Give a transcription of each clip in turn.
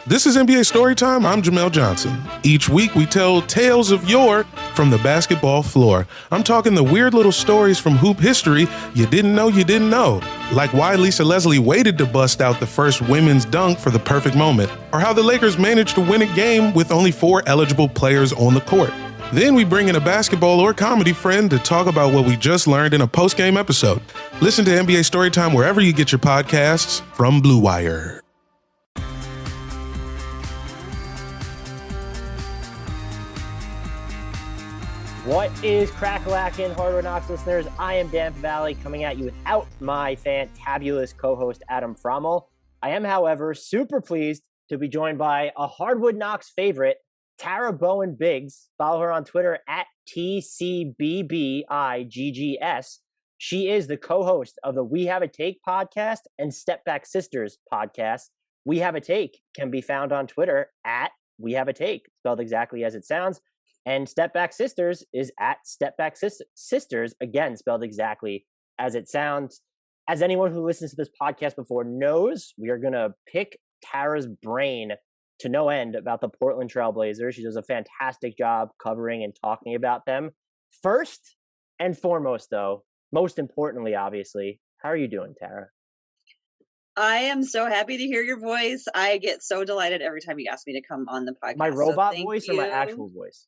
This is NBA Storytime. I'm Jamel Johnson. Each week we tell tales of yore from the basketball floor. I'm talking the weird little stories from hoop history you didn't know. Like why Lisa Leslie waited to bust out the first women's dunk for the perfect moment. Or how the Lakers managed to win a game with only 4 eligible players on the court. Then we bring in a basketball or comedy friend to talk about what we just learned in a post-game episode. Listen to NBA Storytime wherever you get your podcasts from Blue Wire. What is crack-a-lackin', Hardwood Knocks listeners? I am Dan Valley coming at you without my fantabulous co-host Adam Frommel. I am, however, super pleased to be joined by a Hardwood Knocks favorite, Tara Bowen Biggs. Follow her on Twitter at TCBBIGGS. She is the co-host of the We Have a Take podcast and Step Back Sisters podcast. We Have a Take can be found on Twitter at We Have a Take, spelled exactly as it sounds. And Step Back Sisters is at Step Back Sisters, again, spelled exactly as it sounds. As anyone who listens to this podcast before knows, we are going to pick Tara's brain to no end about the Portland Trail Blazers. She does a fantastic job covering and talking about them. First and foremost, though, most importantly, obviously, how are you doing, Tara? I am so happy to hear your voice. I get so delighted every time you ask me to come on the podcast. My robot voice or my actual voice?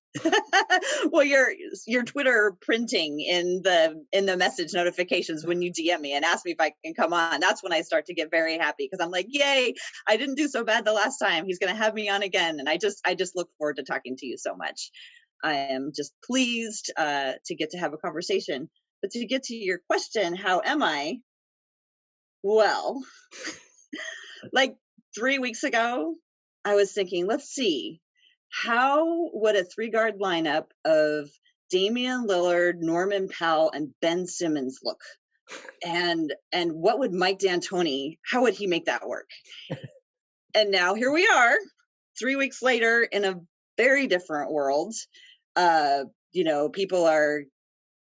Well, your Twitter printing in the message notifications when you DM me and ask me if I can come on. That's when I start to get very happy because I'm like, yay! I didn't do so bad the last time. He's going to have me on again, and I just look forward to talking to you so much. I am just pleased to get to have a conversation. But to get to your question, how am I? Well, like 3 weeks ago, I was thinking, let's see, how would a 3-guard lineup of Damian Lillard, Norman Powell, and Ben Simmons look? And what would Mike D'Antoni, how would he make that work? And now here we are, 3 weeks later in a very different world. People are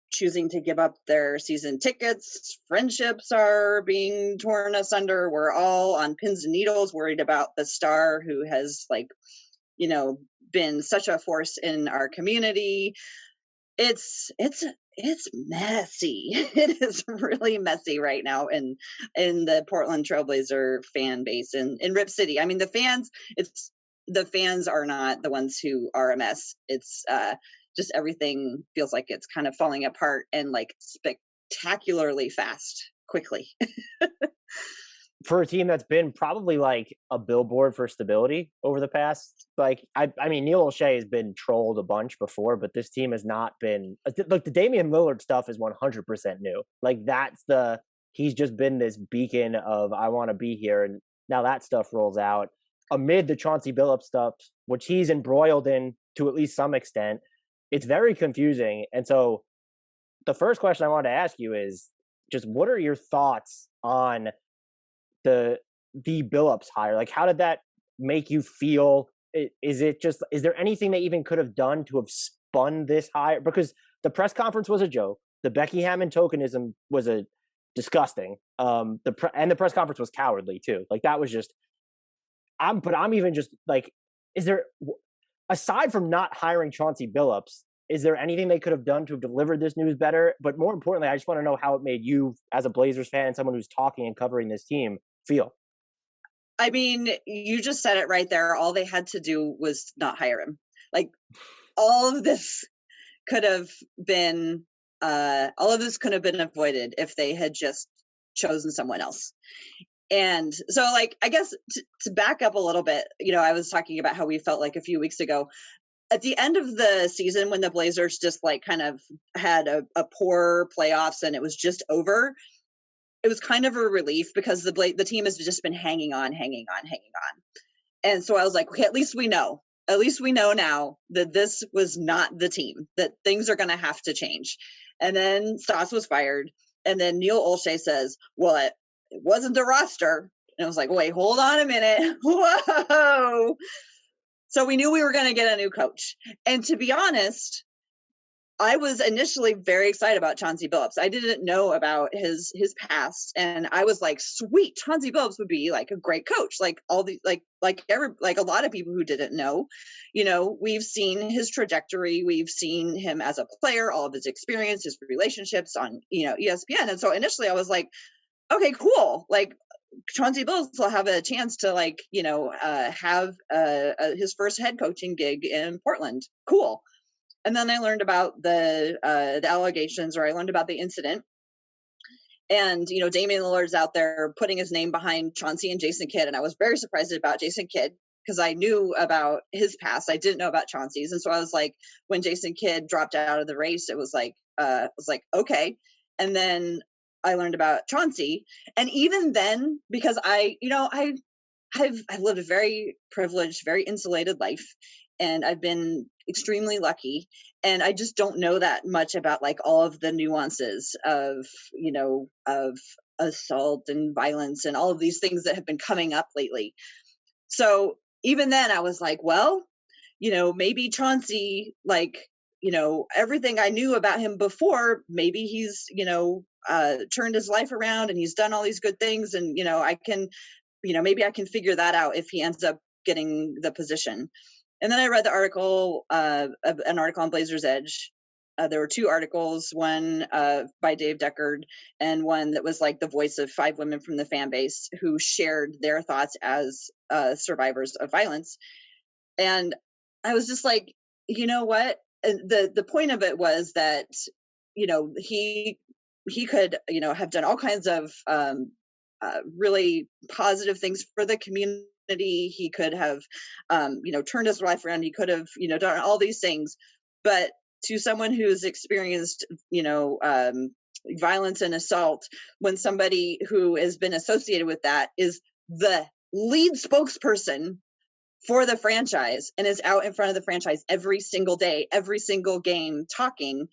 choosing to give up their season tickets. Friendships are being torn asunder. We're all on pins and needles, worried about the star who has, been such a force in our community. It's messy. It is really messy right now in the Portland Trailblazer fan base in Rip City. I mean, the fans are not the ones who are a mess. It's just everything feels like it's kind of falling apart and like spectacularly fast, quickly. For a team that's been probably like a billboard for stability over the past, I mean, Neil Olshey has been trolled a bunch before, but this team has not been. Look, the Damian Lillard stuff is 100% new. Like he's just been this beacon of I want to be here, and now that stuff rolls out amid the Chauncey Billups stuff, which he's embroiled in to at least some extent. It's very confusing. And so the first question I wanted to ask you is just what are your thoughts on the Billups hire? Like, how did that make you feel? Is there anything they even could have done to have spun this hire? Because the press conference was a joke. The Becky Hammon tokenism was disgusting. The press conference was cowardly too. Like that was just, I'm even just like, is there, aside from not hiring Chauncey Billups, is there anything they could have done to have delivered this news better? But more importantly, I just want to know how it made you, as a Blazers fan and someone who's talking and covering this team, feel. I mean, you just said it right there. All they had to do was not hire him. Like, all of this could have been avoided if they had just chosen someone else. And so, like, I guess to back up a little bit, I was talking about how we felt like a few weeks ago at the end of the season when the Blazers just like kind of had a poor playoffs and it was just over. It was kind of a relief because the team has just been hanging on. And so I was like, okay, at least we know now that this was not the team, that things are going to have to change. And then Stas was fired. And then Neil Olshey says, well, it wasn't the roster. And I was like, wait, hold on a minute. Whoa. So we knew we were going to get a new coach. And to be honest, I was initially very excited about Chauncey Billups. I didn't know about his past, and I was like, "Sweet, Chauncey Billups would be like a great coach." Like all the like a lot of people who didn't know, we've seen his trajectory, we've seen him as a player, all of his experience, his relationships on ESPN, and so initially I was like, "Okay, cool." Like Chauncey Billups will have a chance to have his first head coaching gig in Portland. Cool. And then I learned about the allegations, or I learned about the incident. And, Damian Lillard's out there putting his name behind Chauncey and Jason Kidd. And I was very surprised about Jason Kidd because I knew about his past. I didn't know about Chauncey's. And so I was like, when Jason Kidd dropped out of the race, it was like, okay. And then I learned about Chauncey. And even then, because I've lived a very privileged, very insulated life. And I've been extremely lucky, and I just don't know that much about like all of the nuances of assault and violence and all of these things that have been coming up lately. So even then I was like, well, maybe Chauncey, everything I knew about him before, maybe he's, turned his life around and he's done all these good things. And, I can, maybe I can figure that out if he ends up getting the position. And then I read the article, an article on Blazers Edge. There were two articles, one by Dave Deckard and one that was like the voice of 5 women from the fan base who shared their thoughts as survivors of violence. And I was just like, you know what? The point of it was that, he could, have done all kinds of really positive things for the community. He could have, turned his life around. He could have, done all these things. But to someone who's experienced, violence and assault, when somebody who has been associated with that is the lead spokesperson for the franchise and is out in front of the franchise every single day, every single game, talking,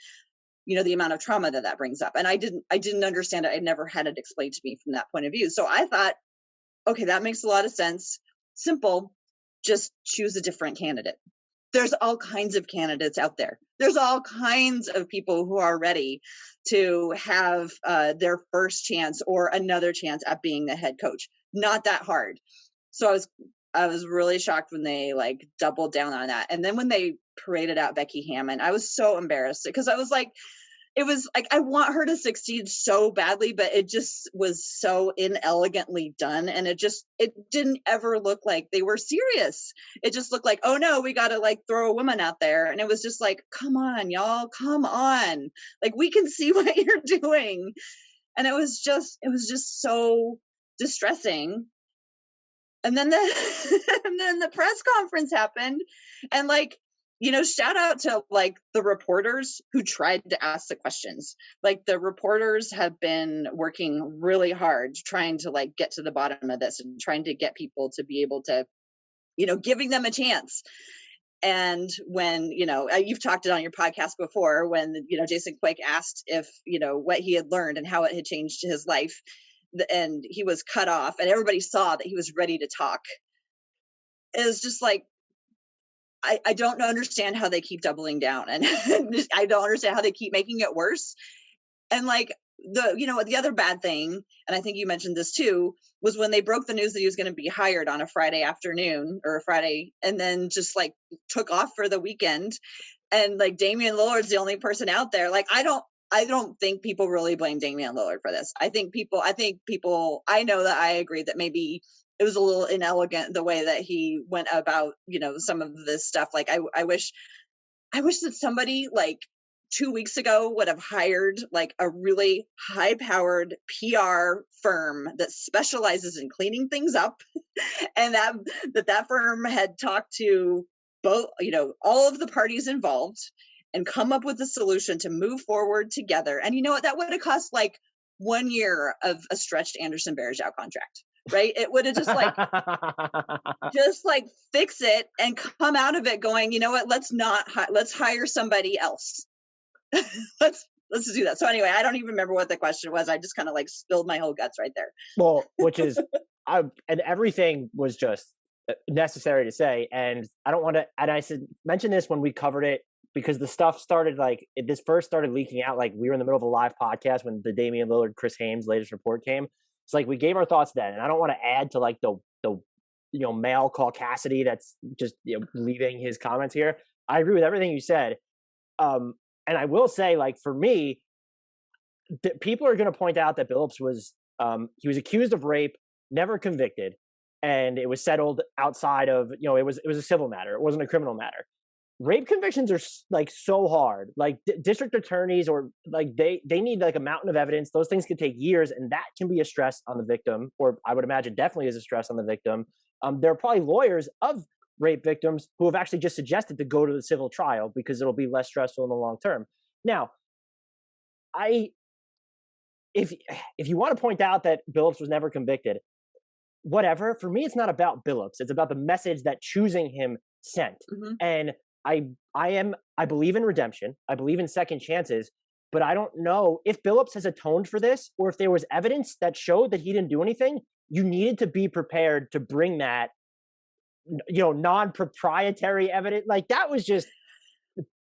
the amount of trauma that brings up. And I didn't understand it. I never had it explained to me from that point of view. So I thought, okay, that makes a lot of sense. Simple. Just choose a different candidate. There's all kinds of candidates out there. There's all kinds of people who are ready to have their first chance or another chance at being the head coach. Not that hard. So I was really shocked when they doubled down on that. And then when they paraded out Becky Hammon, I was so embarrassed because I was like, I want her to succeed so badly, but it just was so inelegantly done. And it didn't ever look like they were serious. It just looked like, oh no, we got to throw a woman out there. And it was just like, come on, y'all, come on. We can see what you're doing. And it was just so distressing. And then the press conference happened, and shout out to the reporters who tried to ask the questions. The reporters have been working really hard trying to get to the bottom of this and trying to get people to be able to, giving them a chance. And when, you've talked it on your podcast before, when, Jason Quake asked if, what he had learned and how it had changed his life, and he was cut off and everybody saw that he was ready to talk. It was just I don't understand how they keep doubling down, and I don't understand how they keep making it worse. And the other bad thing, and I think you mentioned this too, was when they broke the news that he was going to be hired on a Friday afternoon or a Friday, and then just took off for the weekend. And Damian Lillard's the only person out there. I don't think people really blame Damian Lillard for this. I know that I agree that maybe it was a little inelegant the way that he went about, some of this stuff. I wish that somebody 2 weeks ago would have hired a really high powered PR firm that specializes in cleaning things up. And that firm had talked to both, all of the parties involved and come up with a solution to move forward together. And you know what? That would have cost 1 year of a stretched Anderson Varejao contract. Right? It would have just fix it and come out of it going, you know what? Let's hire somebody else. let's do that. So anyway, I don't even remember what the question was. I just kind of spilled my whole guts right there. Well, which is, and everything was just necessary to say. And I don't want to, and I mentioned this when we covered it because the stuff started this first started leaking out. Like we were in the middle of a live podcast when the Damian Lillard, Chris Haynes latest report came. It's like we gave our thoughts then, and I don't want to add to like the male caucasity that's just leaving his comments here. I agree with everything you said, and I will say, like for me, people are going to point out that Billups was he was accused of rape, never convicted, and it was settled outside of it was a civil matter. It wasn't a criminal matter. Rape convictions are like so hard. Like district attorneys or like they need like a mountain of evidence. Those things can take years, and that can be a stress on the victim, or I would imagine definitely is a stress on the victim. There are probably lawyers of rape victims who have actually just suggested to go to the civil trial because it'll be less stressful in the long term. Now, if you want to point out that Billups was never convicted, whatever. For me, it's not about Billups. It's about the message that choosing him sent. And I believe in redemption. I believe in second chances, but I don't know if Billups has atoned for this or if there was evidence that showed that he didn't do anything. You needed to be prepared to bring that, non-proprietary evidence. Like that was just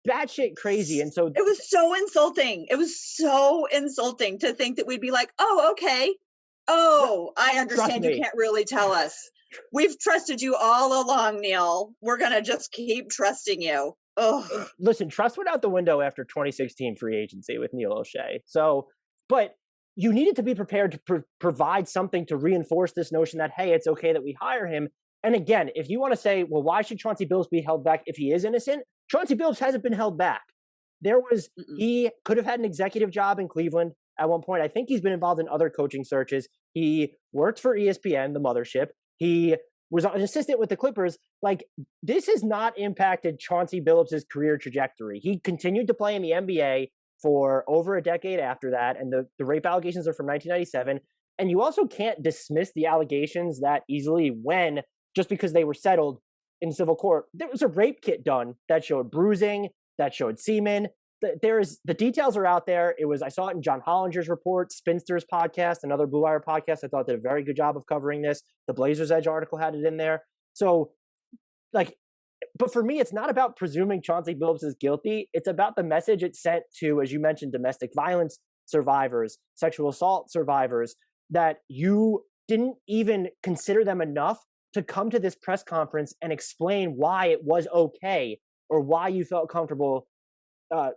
batshit crazy. And so it was so insulting. It was so insulting to think that we'd be like, oh, okay. Oh, I understand. You can't really tell us. We've trusted you all along, Neil. We're going to just keep trusting you. Oh, listen, trust went out the window after 2016 free agency with Neil Olshey. So, but you needed to be prepared to provide something to reinforce this notion that, hey, it's okay that we hire him. And again, if you want to say, well, why should Chauncey Billups be held back if he is innocent? Chauncey Billups hasn't been held back. He could have had an executive job in Cleveland at one point. I think he's been involved in other coaching searches. He worked for ESPN, the mothership. He was an assistant with the Clippers. Like, this has not impacted Chauncey Billups' career trajectory. He continued to play in the NBA for over a decade after that, and the rape allegations are from 1997. And you also can't dismiss the allegations that easily when, just because they were settled in civil court, there was a rape kit done that showed bruising, that showed semen. The details are out there. I saw it in John Hollinger's report, Spinster's podcast, another Blue Wire podcast. I thought did a very good job of covering this. The Blazers Edge article had it in there. So, but for me, it's not about presuming Chauncey Billups is guilty. It's about the message it sent to, as you mentioned, domestic violence survivors, sexual assault survivors, that you didn't even consider them enough to come to this press conference and explain why it was okay or why you felt comfortable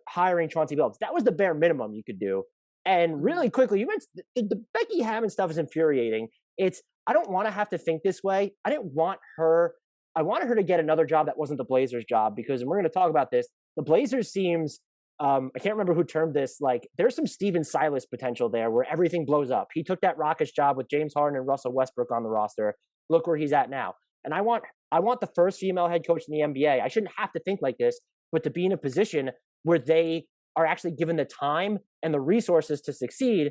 hiring Chauncey Billups. That was the bare minimum you could do. And really quickly, you mentioned the Becky Hammon stuff is infuriating. I don't want to have to think this way. I wanted her to get another job that wasn't the Blazers job, because, and we're going to talk about this, the Blazers seems, I can't remember who termed this, like there's some Steven Silas potential there where everything blows up. He took that Rockets job with James Harden and Russell Westbrook on the roster. Look where he's at now. And I want the first female head coach in the NBA. I shouldn't have to think like this, but to be in a position where they are actually given the time and the resources to succeed.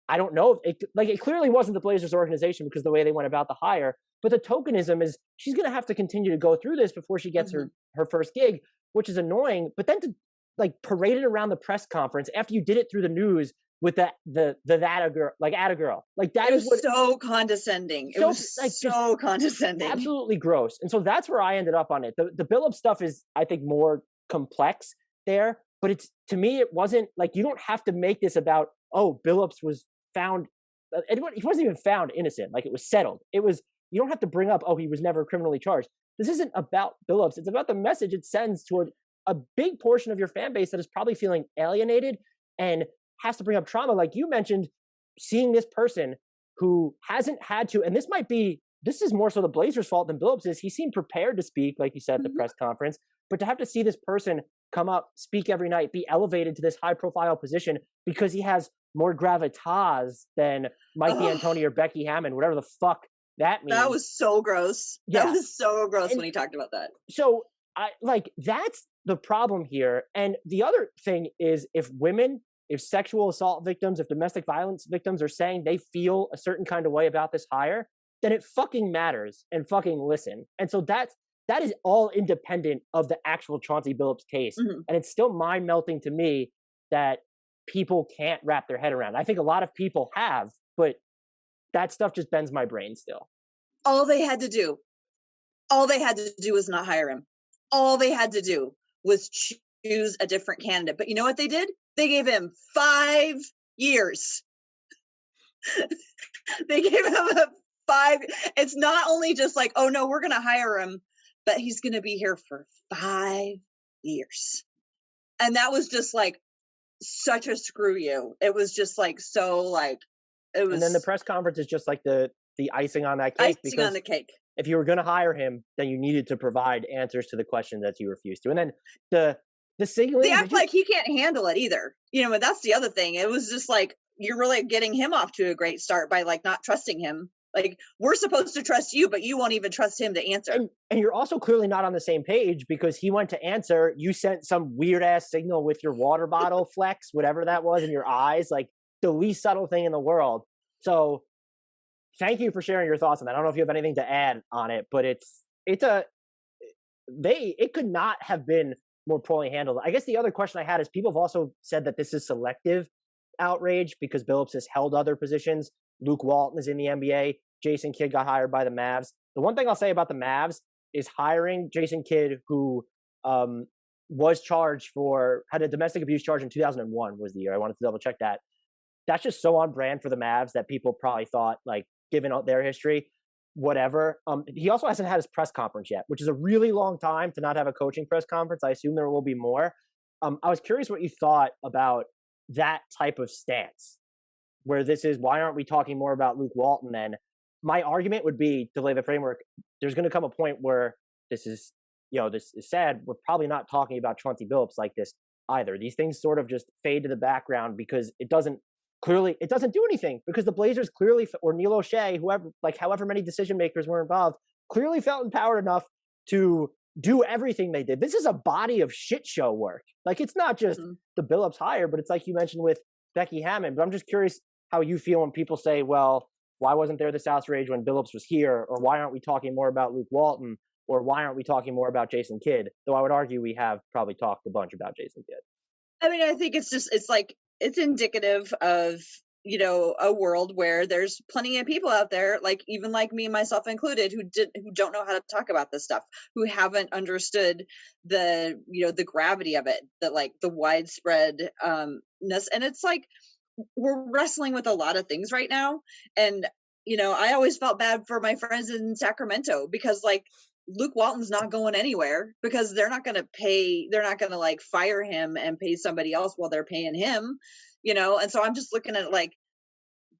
I don't know. It clearly wasn't the Blazers organization because of the way they went about the hire, but the tokenism is she's going to have to continue to go through this before she gets her first gig, which is annoying. But then to parade it around the press conference after you did it through the news with that a girl, at a girl, that is what so condescending. It was so condescending, absolutely gross. And so that's where I ended up on it. The Billups stuff is, I think, more complex there, but to me, it wasn't you don't have to make this about, oh, Billups was found, he wasn't even found innocent. It was settled. You don't have to bring up, oh, he was never criminally charged. This isn't about Billups. It's about the message it sends toward a big portion of your fan base that is probably feeling alienated and has to bring up trauma. Like you mentioned, seeing this person who hasn't had to, and this is more so the Blazers' fault than Billups is. He seemed prepared to speak, like you said, at the press conference, but to have to see this person come up, speak every night, be elevated to this high-profile position because he has more gravitas than Mike D'Antoni or Becky Hammon, whatever the fuck that means. That was so gross. Yeah. That was so gross when he talked about that. So, that's the problem here. And the other thing is, if sexual assault victims, if domestic violence victims are saying they feel a certain kind of way about this hire, then it fucking matters, and fucking listen. And so that is all independent of the actual Chauncey Billups case. And it's still mind-melting to me that people can't wrap their head around. I think a lot of people have, but that stuff just bends my brain still. All they had to do was not hire him. All they had to do was choose a different candidate. But you know what they did? They gave him 5 years. They gave him a 5. It's not only just like, oh no, we're going to hire him, but he's going to be here for 5 years. And that was just like such a screw you. It was just like, so like, it was. And then the press conference is just like the icing on that cake. Icing on the cake. If you were going to hire him, then you needed to provide answers to the questions that you refused to. And then the signaling. They act like he can't handle it either. You know, and that's the other thing. It was just like, you're really getting him off to a great start by like not trusting him. Like, we're supposed to trust you, but you won't even trust him to answer. And you're also clearly not on the same page, because he went to answer. You sent some weird ass signal with your water bottle flex, whatever that was, in your eyes, like the least subtle thing in the world. So thank you for sharing your thoughts on that. I don't know if you have anything to add on it, but it could not have been more poorly handled. I guess the other question I had is, people have also said that this is selective outrage because Billups has held other positions. Luke Walton is in the NBA. Jason Kidd got hired by the Mavs. The one thing I'll say about the Mavs is hiring Jason Kidd, who was charged had a domestic abuse charge in 2001 was the year. I wanted to double check that. That's just so on brand for the Mavs that people probably thought, like, given their history, whatever. He also hasn't had his press conference yet, which is a really long time to not have a coaching press conference. I assume there will be more. I was curious what you thought about that type of stance, where this is, why aren't we talking more about Luke Walton then? My argument would be, to lay the framework, there's going to come a point where this is sad. We're probably not talking about Chauncey Billups like this either. These things sort of just fade to the background because it doesn't do anything, because the Blazers clearly, or Neil Olshey, however many decision makers were involved, clearly felt empowered enough to do everything they did. This is a body of shit show work. Like, it's not just the Billups hire, but it's like you mentioned with Becky Hammon. But I'm just curious how you feel when people say, well, why wasn't there this outrage when Billups was here? Or why aren't we talking more about Luke Walton? Or why aren't we talking more about Jason Kidd? Though I would argue we have probably talked a bunch about Jason Kidd. I mean, I think it's indicative of, you know, a world where there's plenty of people out there, like, even like me, myself included, who don't know how to talk about this stuff, who haven't understood the gravity of it, the widespreadness. And it's like, we're wrestling with a lot of things right now. And, you know, I always felt bad for my friends in Sacramento, because like, Luke Walton's not going anywhere, because they're not going to like fire him and pay somebody else while they're paying him, you know? And so I'm just looking at like,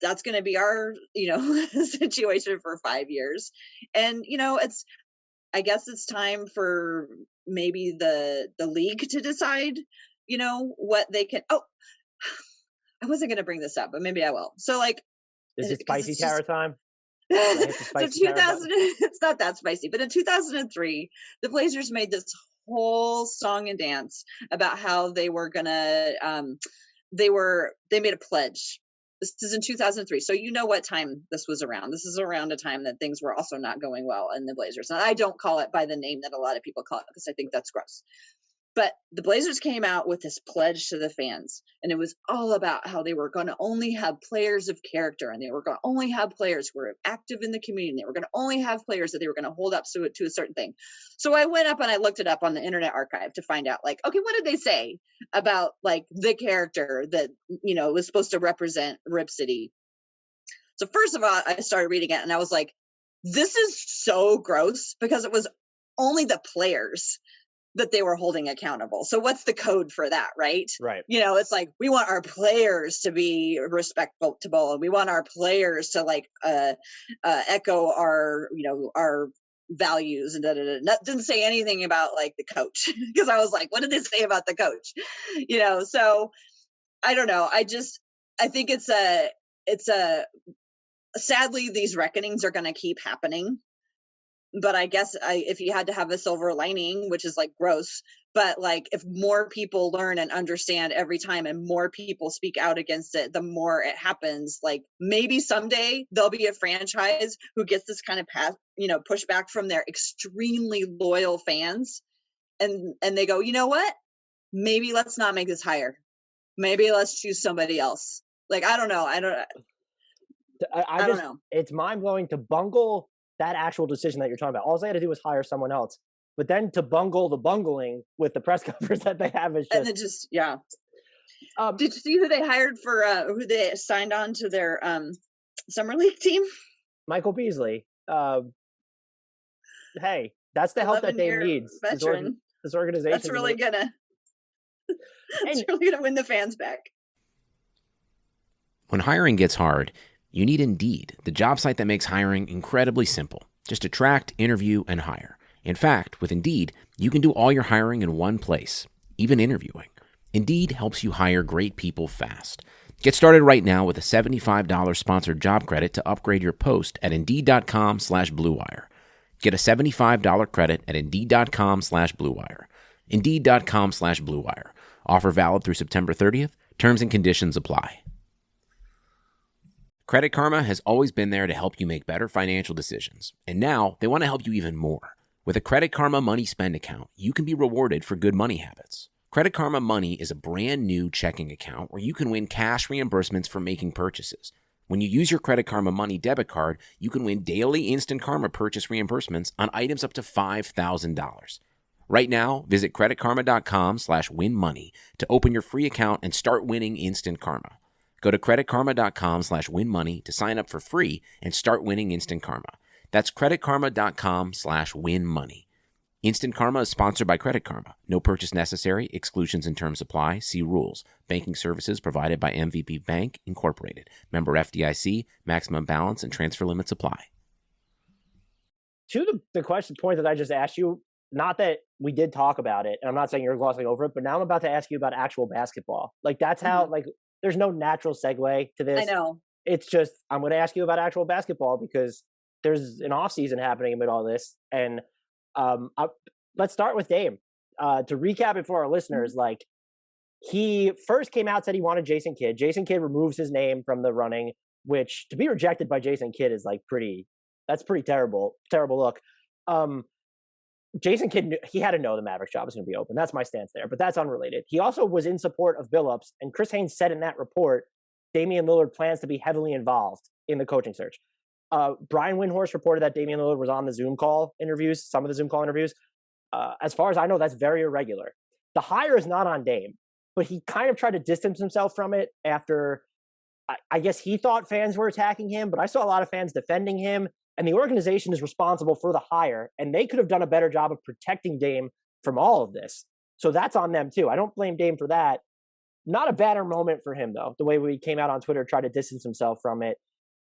that's going to be our, you know, situation for 5 years. And, you know, I guess it's time for maybe the league to decide, you know, what they can. Oh, I wasn't going to bring this up, but maybe I will. So like, is it spicy Tara time? So it's not that spicy, but in 2003, the Blazers made this whole song and dance about how they were gonna, they made a pledge. This is in 2003. So you know what time this was around. This is around a time that things were also not going well in the Blazers. And I don't call it by the name that a lot of people call it, because I think that's gross. But the Blazers came out with this pledge to the fans, and it was all about how they were going to only have players of character, and they were going to only have players who were active in the community. They were going to only have players that they were going to hold up to a certain thing. So I went up and I looked it up on the Internet Archive to find out, like, okay, what did they say about like the character that, you know, was supposed to represent Rip City? So first of all, I started reading it and I was like, this is so gross, because it was only the players that they were holding accountable. So what's the code for that, right? Right. You know, it's like, we want our players to be respectful, and we want our players to like echo our, you know, our values, and That didn't say anything about like the coach, because I was like, what did they say about the coach? You know, so I don't know. I think it's sadly, these reckonings are going to keep happening. But I guess if you had to have a silver lining, which is like gross, but like, if more people learn and understand every time, and more people speak out against it, the more it happens. Like, maybe someday there'll be a franchise who gets this kind of pushback from their extremely loyal fans, and they go, you know what? Maybe let's not make this hire. Maybe let's choose somebody else. Like, I don't know. I don't know. It's mind blowing to bungle that actual decision that you're talking about. All they had to do was hire someone else. But then to bungle the bungling with the press conference that they have is just... And then just, yeah. Did you see who they hired for, who they signed on to their summer league team? Michael Beasley. Hey, that's the help that Dame needs. Veteran. This organization. That's really gonna win the fans back. When hiring gets hard, you need Indeed, the job site that makes hiring incredibly simple. Just attract, interview, and hire. In fact, with Indeed, you can do all your hiring in one place, even interviewing. Indeed helps you hire great people fast. Get started right now with a $75 sponsored job credit to upgrade your post at Indeed.com/Blue Wire. Get a $75 credit at Indeed.com/Blue Wire. Indeed.com/Blue Wire. Offer valid through September 30th. Terms and conditions apply. Credit Karma has always been there to help you make better financial decisions. And now they want to help you even more. With a Credit Karma Money Spend account, you can be rewarded for good money habits. Credit Karma Money is a brand new checking account where you can win cash reimbursements for making purchases. When you use your Credit Karma Money debit card, you can win daily Instant Karma purchase reimbursements on items up to $5,000. Right now, visit creditkarma.com/winmoney to open your free account and start winning Instant Karma. Go to creditkarma.com/winmoney to sign up for free and start winning Instant Karma. That's creditkarma.com/winmoney. Instant Karma is sponsored by Credit Karma. No purchase necessary. Exclusions and terms apply. See rules. Banking services provided by MVP Bank, Incorporated. Member FDIC. Maximum balance and transfer limits apply. To the point that I just asked you, not that we did talk about it, and I'm not saying you're glossing over it, but now I'm about to ask you about actual basketball. Like, that's how, like, there's no natural segue to this. I know. It's just, I'm going to ask you about actual basketball because there's an offseason happening amid all this. And let's start with Dame. To recap it for our listeners, like, he first came out, said he wanted Jason Kidd. Jason Kidd removes his name from the running, which to be rejected by Jason Kidd is like that's pretty terrible look. Jason Kidd, he had to know the Mavericks job was going to be open. That's my stance there, but that's unrelated. He also was in support of Billups, and Chris Haynes said in that report, Damian Lillard plans to be heavily involved in the coaching search. Brian Windhorst reported that Damian Lillard was on the Zoom call interviews, some of the Zoom call interviews. As far as I know, that's very irregular. The hire is not on Dame, but he kind of tried to distance himself from it after, I guess he thought fans were attacking him, but I saw a lot of fans defending him. And the organization is responsible for the hire, and they could have done a better job of protecting Dame from all of this. So that's on them too. I don't blame Dame for that. Not a banner moment for him, though, the way he came out on Twitter, tried to distance himself from it.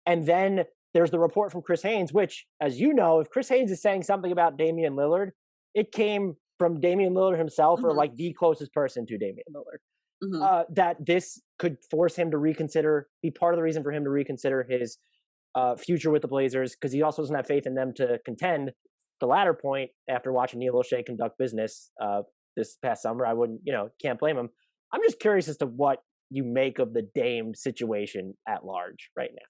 And then there's the report from Chris Haynes, which, as you know, if Chris Haynes is saying something about Damian Lillard, it came from Damian Lillard himself, or like the closest person to Damian Lillard. That this could force him to reconsider, be part of the reason for him to reconsider his future with the Blazers, because he also doesn't have faith in them to contend. The latter point, after watching Neil Olshey conduct business this past summer, I wouldn't, can't blame him. I'm just curious as to what you make of the Dame situation at large right now.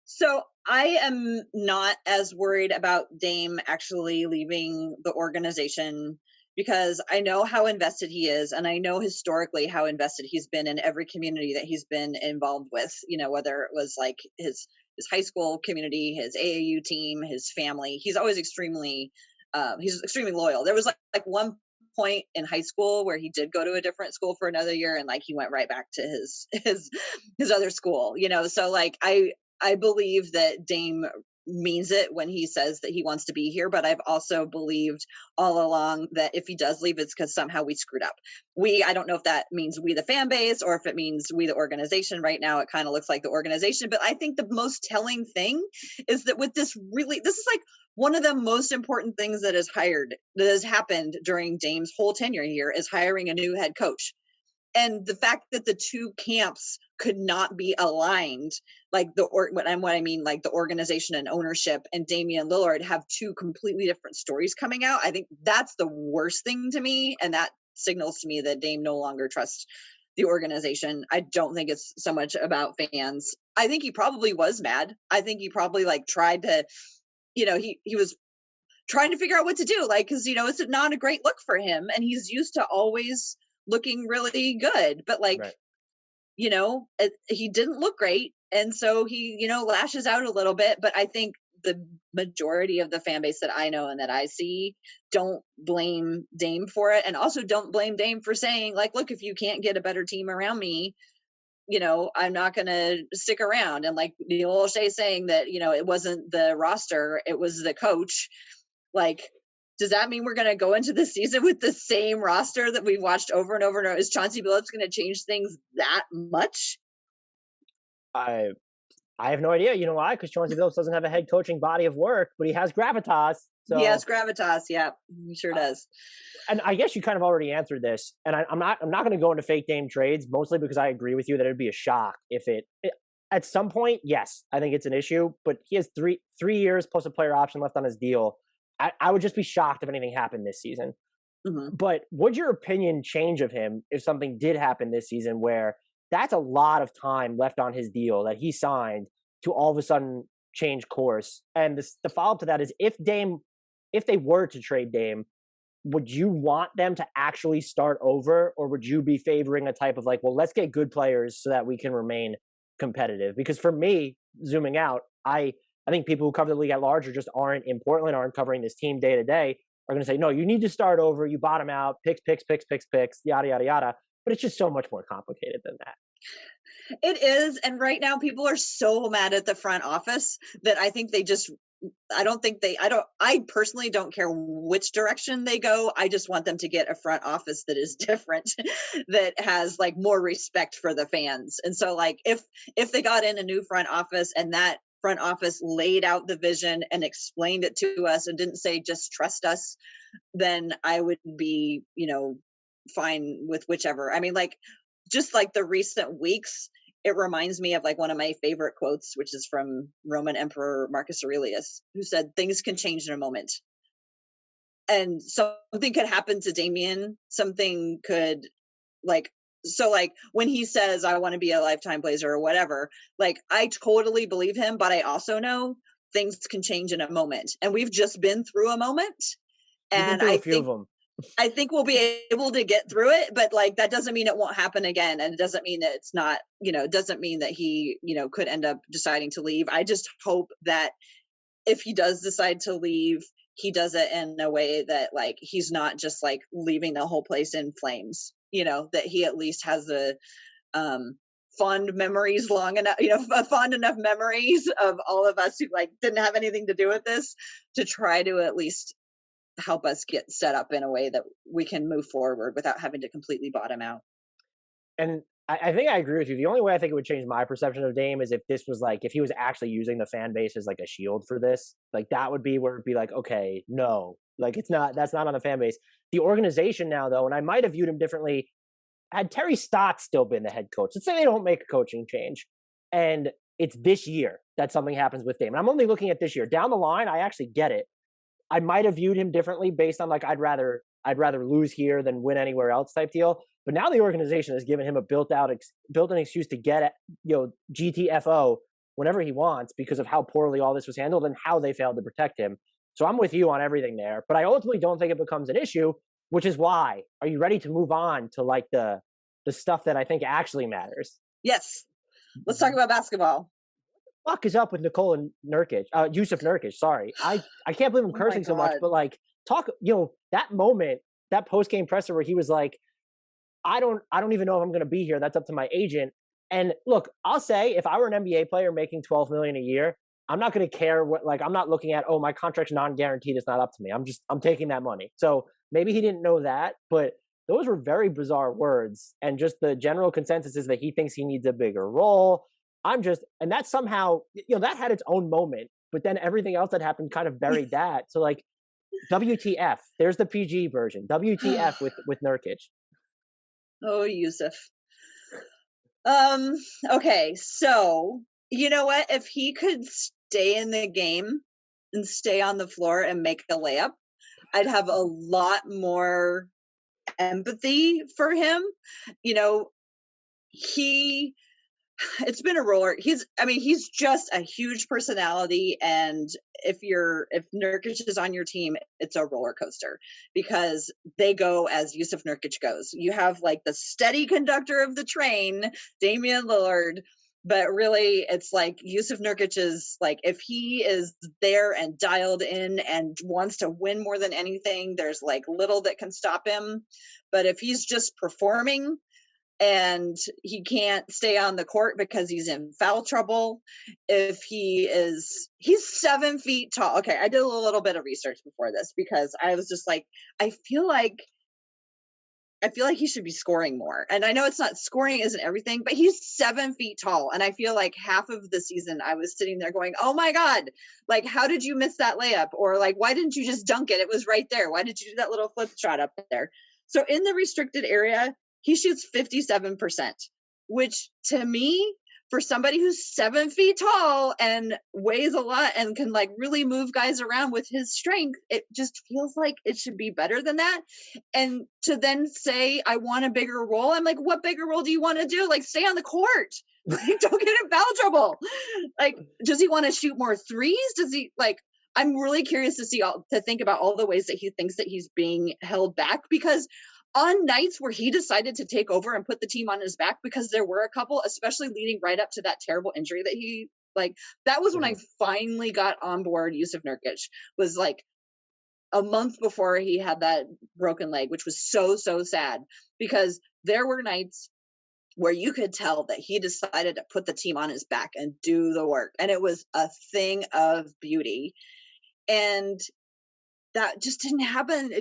So I am not as worried about Dame actually leaving the organization, because I know how invested he is, and I know historically how invested he's been in every community that he's been involved with, whether it was like his high school community, his AAU team, his family. He's always extremely loyal. There was like one point in high school where he did go to a different school for another year, and like he went right back to his other school, so like I believe that Dame means it when he says that he wants to be here, but I've also believed all along that if he does leave, it's because somehow we screwed up. I don't know if that means we the fan base or if it means we the organization. Right now it kind of looks like the organization, but I think the most telling thing is that with this is like one of the most important things that has happened during Dame's whole tenure here is hiring a new head coach. And the fact that the two camps could not be aligned, like what I mean, like the organization and ownership and Damian Lillard have two completely different stories coming out. I think that's the worst thing to me. And that signals to me that Dame no longer trusts the organization. I don't think it's so much about fans. I think he probably was mad. I think he probably tried to, he was trying to figure out what to do. Cause it's not a great look for him. And he's used to always looking really good, but right. He didn't look great. And so he, lashes out a little bit, but I think the majority of the fan base that I know and that I see don't blame Dame for it, and also don't blame Dame for saying, like, look, if you can't get a better team around me, I'm not going to stick around. And like Neil Olshey saying that, it wasn't the roster, it was the coach. Like, does that mean we're going to go into the season with the same roster that we've watched over and over and over? Is Chauncey Billups going to change things that much? I have no idea. You know why? Because Chauncey Billups doesn't have a head coaching body of work, but he has gravitas. So, he has gravitas. Yeah, he sure does. And I guess you kind of already answered this. And I'm not going to go into fake Dame trades, mostly because I agree with you that it'd be a shock if it at some point. Yes, I think it's an issue, but he has three years plus a player option left on his deal. I would just be shocked if anything happened this season. Mm-hmm. But would your opinion change of him if something did happen this season where that's a lot of time left on his deal that he signed to all of a sudden change course? And the follow-up to that is, if they were to trade Dame, would you want them to actually start over, or would you be favoring a type of like, well, let's get good players so that we can remain competitive? Because for me, zooming out, I think people who cover the league at large or just aren't in Portland, aren't covering this team day to day, are going to say, no, you need to start over. You bottom out, picks, yada, yada, yada. But it's just so much more complicated than that. It is. And right now people are so mad at the front office that I think I personally don't care which direction they go. I just want them to get a front office that is different, that has like more respect for the fans. And so like, if they got in a new front office and that front office laid out the vision and explained it to us and didn't say, just trust us, then I would be, fine with whichever. I mean, like, just like the recent weeks, it reminds me of like one of my favorite quotes, which is from Roman Emperor Marcus Aurelius, who said, things can change in a moment. And something could happen to Damian. Something could so when he says, I want to be a lifetime Blazer or whatever, like, I totally believe him, but I also know things can change in a moment. And we've just been through a moment. And I think we'll be able to get through it, but like, that doesn't mean it won't happen again. And it doesn't mean that it's not, it doesn't mean that he, could end up deciding to leave. I just hope that if he does decide to leave, he does it in a way that like, he's not just like leaving the whole place in flames, that he at least has a, fond memories long enough, fond enough memories of all of us who like didn't have anything to do with this, to try to at least help us get set up in a way that we can move forward without having to completely bottom out. And I think I agree with you. The only way I think it would change my perception of Dame is if this was like, if he was actually using the fan base as like a shield for this, like that would be where it'd be like, okay, no, like that's not on the fan base. The organization now though, and I might have viewed him differently had Terry Stotts still been the head coach. Let's say they don't make a coaching change and it's this year that something happens with Dame. And I'm only looking at this year. Down the line, I actually get it. I might have viewed him differently based on like, I'd rather lose here than win anywhere else type deal. But now the organization has given him a built-in excuse to get at, GTFO whenever he wants because of how poorly all this was handled and how they failed to protect him. So I'm with you on everything there, but I ultimately don't think it becomes an issue, which is why, are you ready to move on to like the stuff that I think actually matters? Yes. Let's talk about basketball. What the fuck is up with Nicole and Nurkic? Jusuf Nurkic, sorry. I can't believe I'm cursing so much, but like talk, that moment, that post-game presser where he was like, I don't even know if I'm going to be here. That's up to my agent. And look, I'll say if I were an NBA player making $12 million a year, I'm not going to care what, like, I'm not looking at, oh, my contract's non-guaranteed. It's not up to me. I'm taking that money. So maybe he didn't know that, but those were very bizarre words. And just the general consensus is that he thinks he needs a bigger role. And that somehow, that had its own moment, but then everything else that happened kind of buried that. So like WTF, there's the PG version, WTF with Nurkic. Oh, Jusuf. Okay, so you know what? If he could stay in the game and stay on the floor and make a layup, I'd have a lot more empathy for him. It's been a roller. He's just a huge personality. And if Nurkic is on your team, it's a roller coaster because they go as Jusuf Nurkic goes. You have like the steady conductor of the train, Damian Lillard, But really, it's like Jusuf Nurkic is like, if he is there and dialed in and wants to win more than anything, there's like little that can stop him. But if he's just performing and he can't stay on the court because he's in foul trouble, he's 7 feet tall. Okay, I did a little bit of research before this because I was just like, I feel like he should be scoring more. And I know scoring isn't everything, but he's 7 feet tall. And I feel like half of the season I was sitting there going, oh my God, like, how did you miss that layup? Or like, why didn't you just dunk it? It was right there. Why did you do that little flip shot up there? So in the restricted area, he shoots 57%, which to me, for somebody who's 7 feet tall and weighs a lot and can like really move guys around with his strength, it just feels like it should be better than that. And to then say, I want a bigger role, I'm like, what bigger role do you want to do? Like, stay on the court. Like, don't get in foul trouble. Like, does he want to shoot more threes? Does he like, I'm really curious to think about all the ways that he thinks that he's being held back, because on nights where he decided to take over and put the team on his back, because there were a couple, especially leading right up to that terrible injury that he that was when I finally got on board Jusuf Nurkic, was like a month before he had that broken leg, which was so sad, because there were nights where you could tell that he decided to put the team on his back and do the work. And it was a thing of beauty. And that just didn't happen.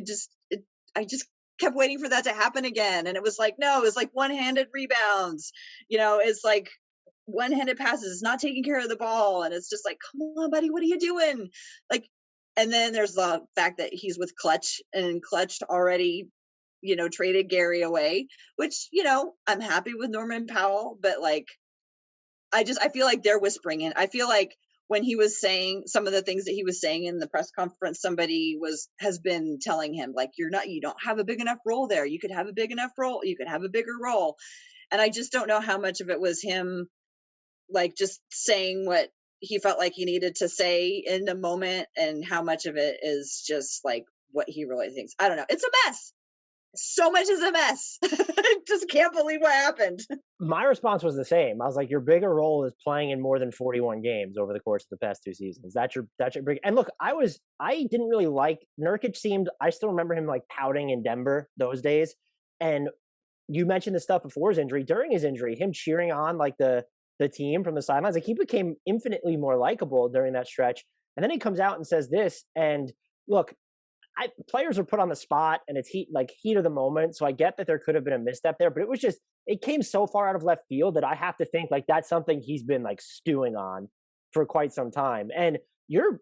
I just kept waiting for that to happen again. And it was like, no, it's like one-handed rebounds, it's like one-handed passes, it's not taking care of the ball. And it's just like, come on, buddy, what are you doing? Like, and then there's the fact that he's with Clutch, and Clutch already, traded Gary away, which, I'm happy with Norman Powell, but like, I feel like they're whispering in. I feel like when he was saying some of the things that he was saying in the press conference, somebody has been telling him, like, you don't have a big enough role there. You could have a big enough role. You could have a bigger role. And I just don't know how much of it was him, like, just saying what he felt like he needed to say in the moment, and how much of it is just like what he really thinks. I don't know. It's a mess. So much is a mess. I just can't believe what happened. My response was the same. I was like, your bigger role is playing in more than 41 games over the course of the past 2 seasons. That's your big. And look, I didn't really like Nurkic. I still remember him like pouting in Denver those days. And you mentioned the stuff before his injury. During his injury, him cheering on like the team from the sidelines, like, he became infinitely more likable during that stretch. And then he comes out and says this. And look, players are put on the spot, and it's heat of the moment. So I get that there could have been a misstep there, but it came so far out of left field that I have to think like that's something he's been like stewing on for quite some time. And you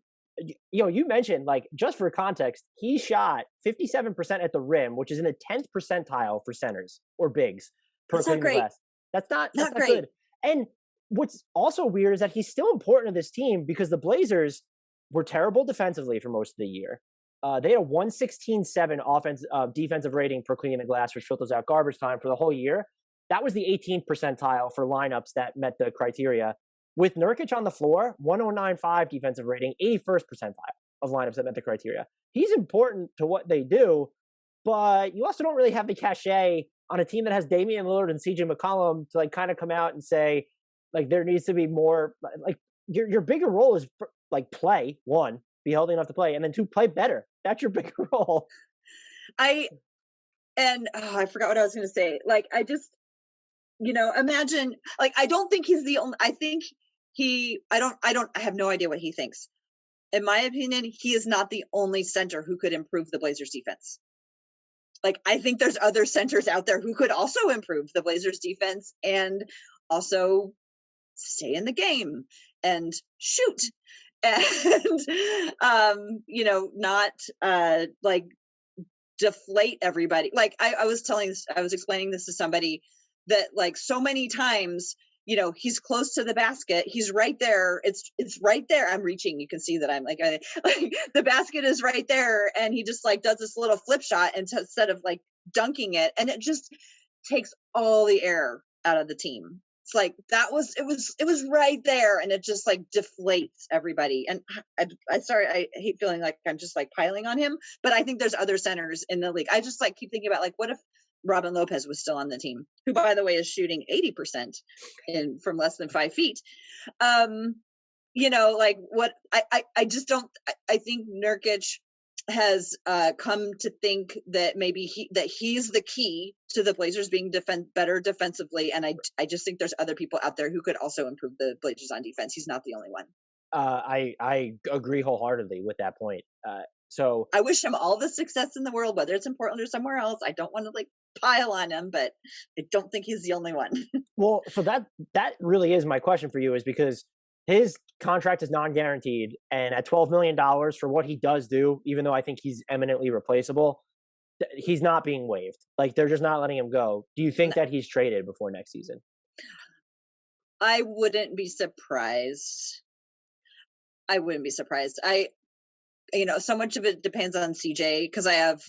mentioned, like, just for context, he shot 57% at the rim, which is in the 10th percentile for centers or bigs per clean glass. That's not great. Good. And what's also weird is that he's still important to this team, because the Blazers were terrible defensively for most of the year. They had a 116.7 defensive rating per cleaning the glass, which filters out garbage time, for the whole year. That was the 18th percentile for lineups that met the criteria. With Nurkic on the floor, 109.5 defensive rating, 81st percentile of lineups that met the criteria. He's important to what they do, but you also don't really have the cachet on a team that has Damian Lillard and CJ McCollum to like kind of come out and say, like, there needs to be more. Like, your bigger role is like play, one, be healthy enough to play, and then two, play better. That's your bigger role. I forgot what I was going to say. Like, I just, imagine, like, I don't think he's the only, I have no idea what he thinks. In my opinion, he is not the only center who could improve the Blazers defense. Like, I think there's other centers out there who could also improve the Blazers defense and also stay in the game and shoot. And not like deflate everybody. Like, I was explaining this to somebody, that like so many times, he's close to the basket, he's right there, it's right there, I'm reaching, you can see that I'm like the basket is right there, and he just like does this little flip shot instead of like dunking it, and it just takes all the air out of the team. It's like it was right there, and it just like deflates everybody. And I hate feeling like I'm just like piling on him, but I think there's other centers in the league. I just like keep thinking about, like, what if Robin Lopez was still on the team, who, by the way, is shooting 80% from less than 5 feet. Like what I just don't. I think Nurkic has come to think that maybe he's the key to the Blazers being better defensively, and I just think there's other people out there who could also improve the Blazers on defense. He's not the only one. I agree wholeheartedly with that point. So I wish him all the success in the world, whether it's in Portland or somewhere else. I don't want to pile on him, but I don't think he's the only one. Well, so that really is my question for you, is because his contract is non-guaranteed, and at $12 million for what he does do, even though I think he's eminently replaceable, he's not being waived. They're just not letting him go. Do you think that he's traded before next season? I wouldn't be surprised. So much of it depends on CJ, because I have,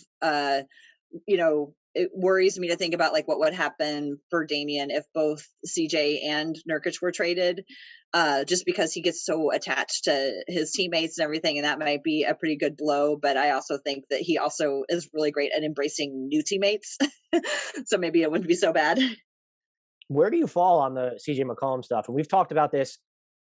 it worries me to think about what would happen for Damian if both CJ and Nurkic were traded, just because he gets so attached to his teammates and everything, and that might be a pretty good blow. But I also think that he also is really great at embracing new teammates, so maybe it wouldn't be so bad. Where do you fall on the CJ McCollum stuff? And we've talked about this.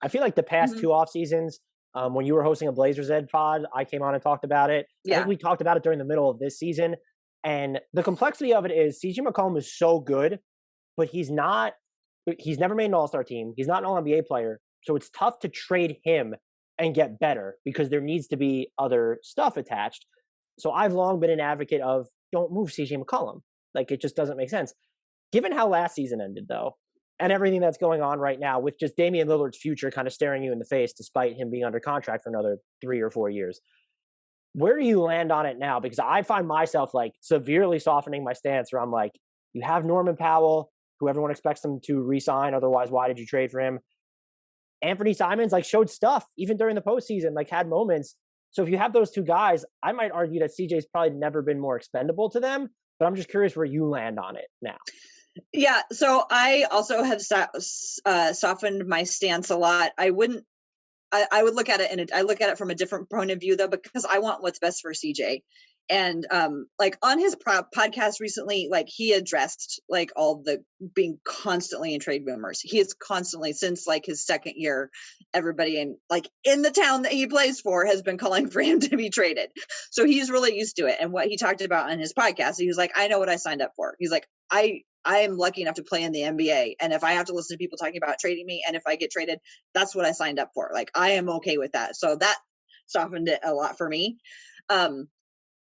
I feel like the past two off seasons, when you were hosting a Blazers Ed pod, I came on and talked about it. Yeah. I think we talked about it during the middle of this season. And the complexity of it is CJ McCollum is so good, but he's never made an all-star team. He's not an all-NBA player. So it's tough to trade him and get better because there needs to be other stuff attached. So I've long been an advocate of don't move CJ McCollum. It just doesn't make sense. Given how last season ended, though, and everything that's going on right now with just Damian Lillard's future kind of staring you in the face despite him being under contract for another 3 or 4 years, where do you land on it now? Because I find myself severely softening my stance where I'm you have Norman Powell, who everyone expects him to re-sign. Otherwise, why did you trade for him? Anthony Simons showed stuff even during the postseason, had moments. So if you have those two guys, I might argue that CJ's probably never been more expendable to them, but I'm just curious where you land on it now. Yeah. So I also have softened my stance a lot. I would look at it, and I look at it from a different point of view, though, because I want what's best for CJ. And on his podcast recently, he addressed all the being constantly in trade rumors. He is constantly, since his second year, everybody in the town that he plays for has been calling for him to be traded. So he's really used to it. And what he talked about on his podcast, he was I know what I signed up for. He's I am lucky enough to play in the NBA. And if I have to listen to people talking about trading me, and if I get traded, that's what I signed up for. I am okay with that. So that softened it a lot for me.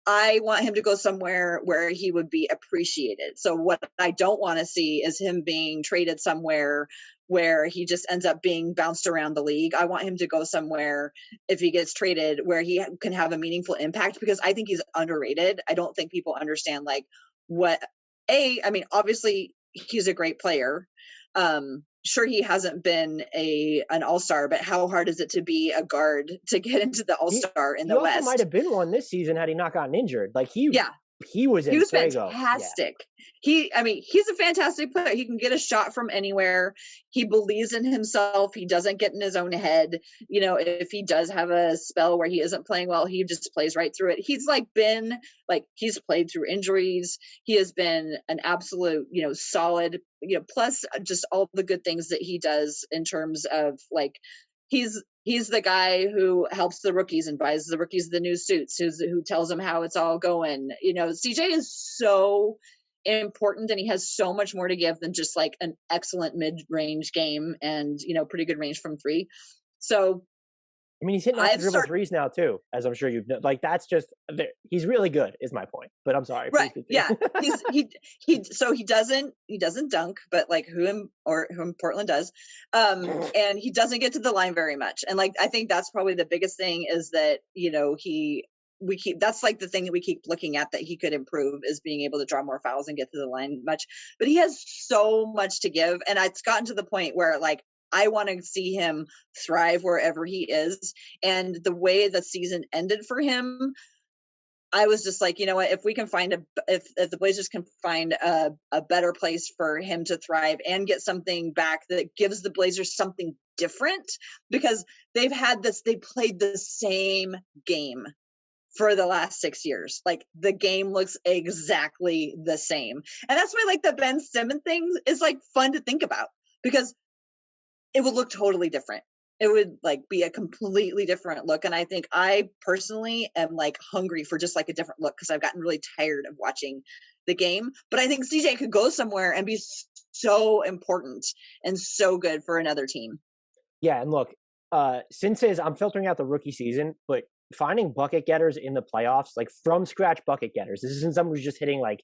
I want him to go somewhere where he would be appreciated. So what I don't want to see is him being traded somewhere where he just ends up being bounced around the league. I want him to go somewhere, if he gets traded, where he can have a meaningful impact, because I think he's underrated. I don't think people understand obviously he's a great player. Sure, he hasn't been an all-star, but how hard is it to be a guard to get into the all-star in the West? He might have been one this season had he not gotten injured. He was fantastic. Yeah. He's a fantastic player. He can get a shot from anywhere. He believes in himself. He doesn't get in his own head. If he does have a spell where he isn't playing well, he just plays right through it. He's he's played through injuries. He has been an absolute, solid, plus just all the good things that he does in terms of he's the guy who helps the rookies and buys the rookies the new suits, who tells them how it's all going. CJ is so important, and he has so much more to give than just an excellent mid-range game and, pretty good range from three. So, he's hitting off the dribble threes now too, as I'm sure you've known. That's just, he's really good is my point, but I'm sorry. Right. Yeah. He doesn't dunk, but who Portland does. And he doesn't get to the line very much. And I think that's probably the biggest thing is that, that's the thing that we keep looking at that he could improve, is being able to draw more fouls and get to the line much, but he has so much to give. And it's gotten to the point where I want to see him thrive wherever he is. And the way the season ended for him, I was just you know what, if we can find if the Blazers can find a better place for him to thrive and get something back that gives the Blazers something different, because they played the same game for the last 6 years. Like the game looks exactly the same. And that's why like the Ben Simmons thing is like fun to think about, because it would look totally different. It would like be a completely different look. And I think I personally am like hungry for just like a different look, because I've gotten really tired of watching the game. But I think CJ could go somewhere and be so important and so good for another team. Yeah, and look, since I'm filtering out the rookie season, but finding bucket getters in the playoffs, like from scratch bucket getters. This isn't someone who's just hitting like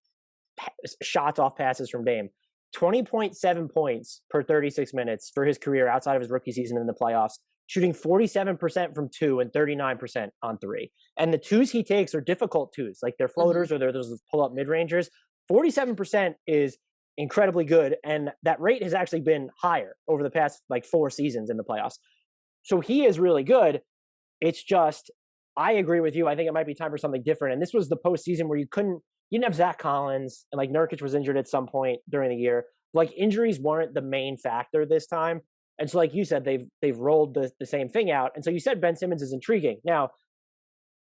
shots off passes from Dame. 20.7 points per 36 minutes for his career outside of his rookie season in the playoffs, shooting 47% from 2 and 39% on 3. And the twos he takes are difficult twos, like they're floaters or they're those pull-up mid-rangers. 47% is incredibly good, and that rate has actually been higher over the past like 4 seasons in the playoffs. So he is really good. It's just, I agree with you. I think it might be time for something different. And this was the postseason where you didn't have Zach Collins, and like Nurkic was injured at some point during the year. Like injuries weren't the main factor this time. And so like you said, they've rolled the same thing out. And so you said Ben Simmons is intriguing. Now,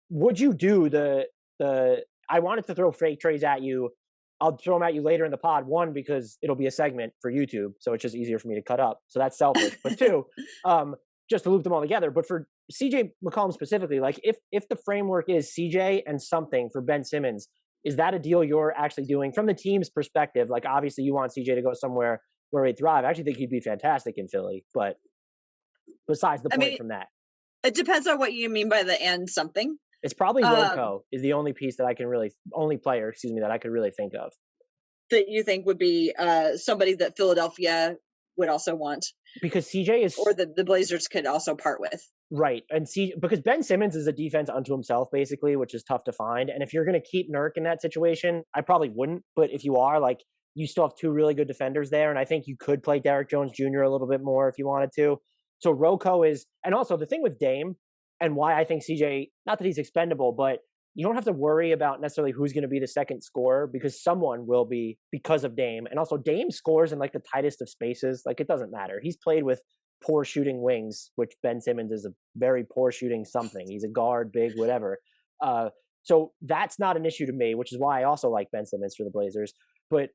would you do I wanted to throw fake trades at you. I'll throw them at you later in the pod. 1, because it'll be a segment for YouTube, so it's just easier for me to cut up. So that's selfish. But 2, just to loop them all together. But for CJ McCollum specifically, like if the framework is CJ and something for Ben Simmons, is that a deal you're actually doing from the team's perspective? Like obviously you want CJ to go somewhere where he'd thrive. I actually think he'd be fantastic in Philly, but besides the point from that. It depends on what you mean by the and something. It's probably Roko is the only piece that only player that I could really think of. That you think would be somebody that Philadelphia would also want. Because CJ is... Or the Blazers could also part with. Right. And because Ben Simmons is a defense unto himself, basically, which is tough to find. And if you're going to keep Nurk in that situation, I probably wouldn't. But if you are, like, you still have 2 really good defenders there. And I think you could play Derrick Jones Jr. a little bit more if you wanted to. So Roko is... And also, the thing with Dame, and why I think CJ, not that he's expendable, but you don't have to worry about necessarily who's going to be the second scorer, because someone will be because of Dame. And also Dame scores in like the tightest of spaces. Like it doesn't matter. He's played with poor shooting wings, which Ben Simmons is a very poor shooting something. He's a guard, big, whatever. So that's not an issue to me, which is why I also like Ben Simmons for the Blazers. But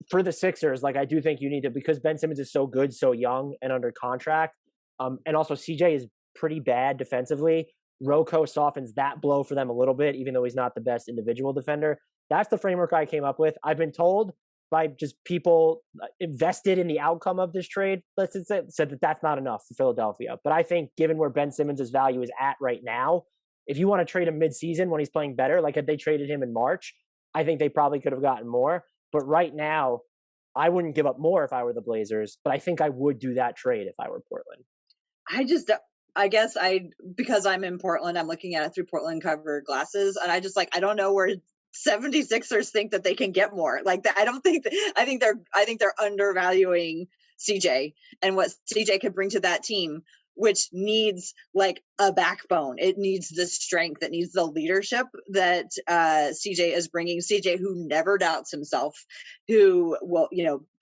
for the Sixers, like I do think you need to, because Ben Simmons is so good, so young and under contract. And also CJ is pretty bad defensively. Roko softens that blow for them a little bit, even though he's not the best individual defender. That's the framework I came up with. I've been told by just people invested in the outcome of this trade, said that that's not enough for Philadelphia. But I think given where Ben Simmons' value is at right now, if you want to trade him mid-season when he's playing better, like if they traded him in March, I think they probably could have gotten more. But right now, I wouldn't give up more if I were the Blazers, but I think I would do that trade if I were Portland. I guess because I'm in Portland, I'm looking at it through Portland cover glasses. And I don't know where 76ers think that they can get more. Like that. I think they're undervaluing CJ and what CJ could bring to that team, which needs like a backbone. It needs the strength. It needs the leadership that CJ is bringing. CJ, who never doubts himself, who will,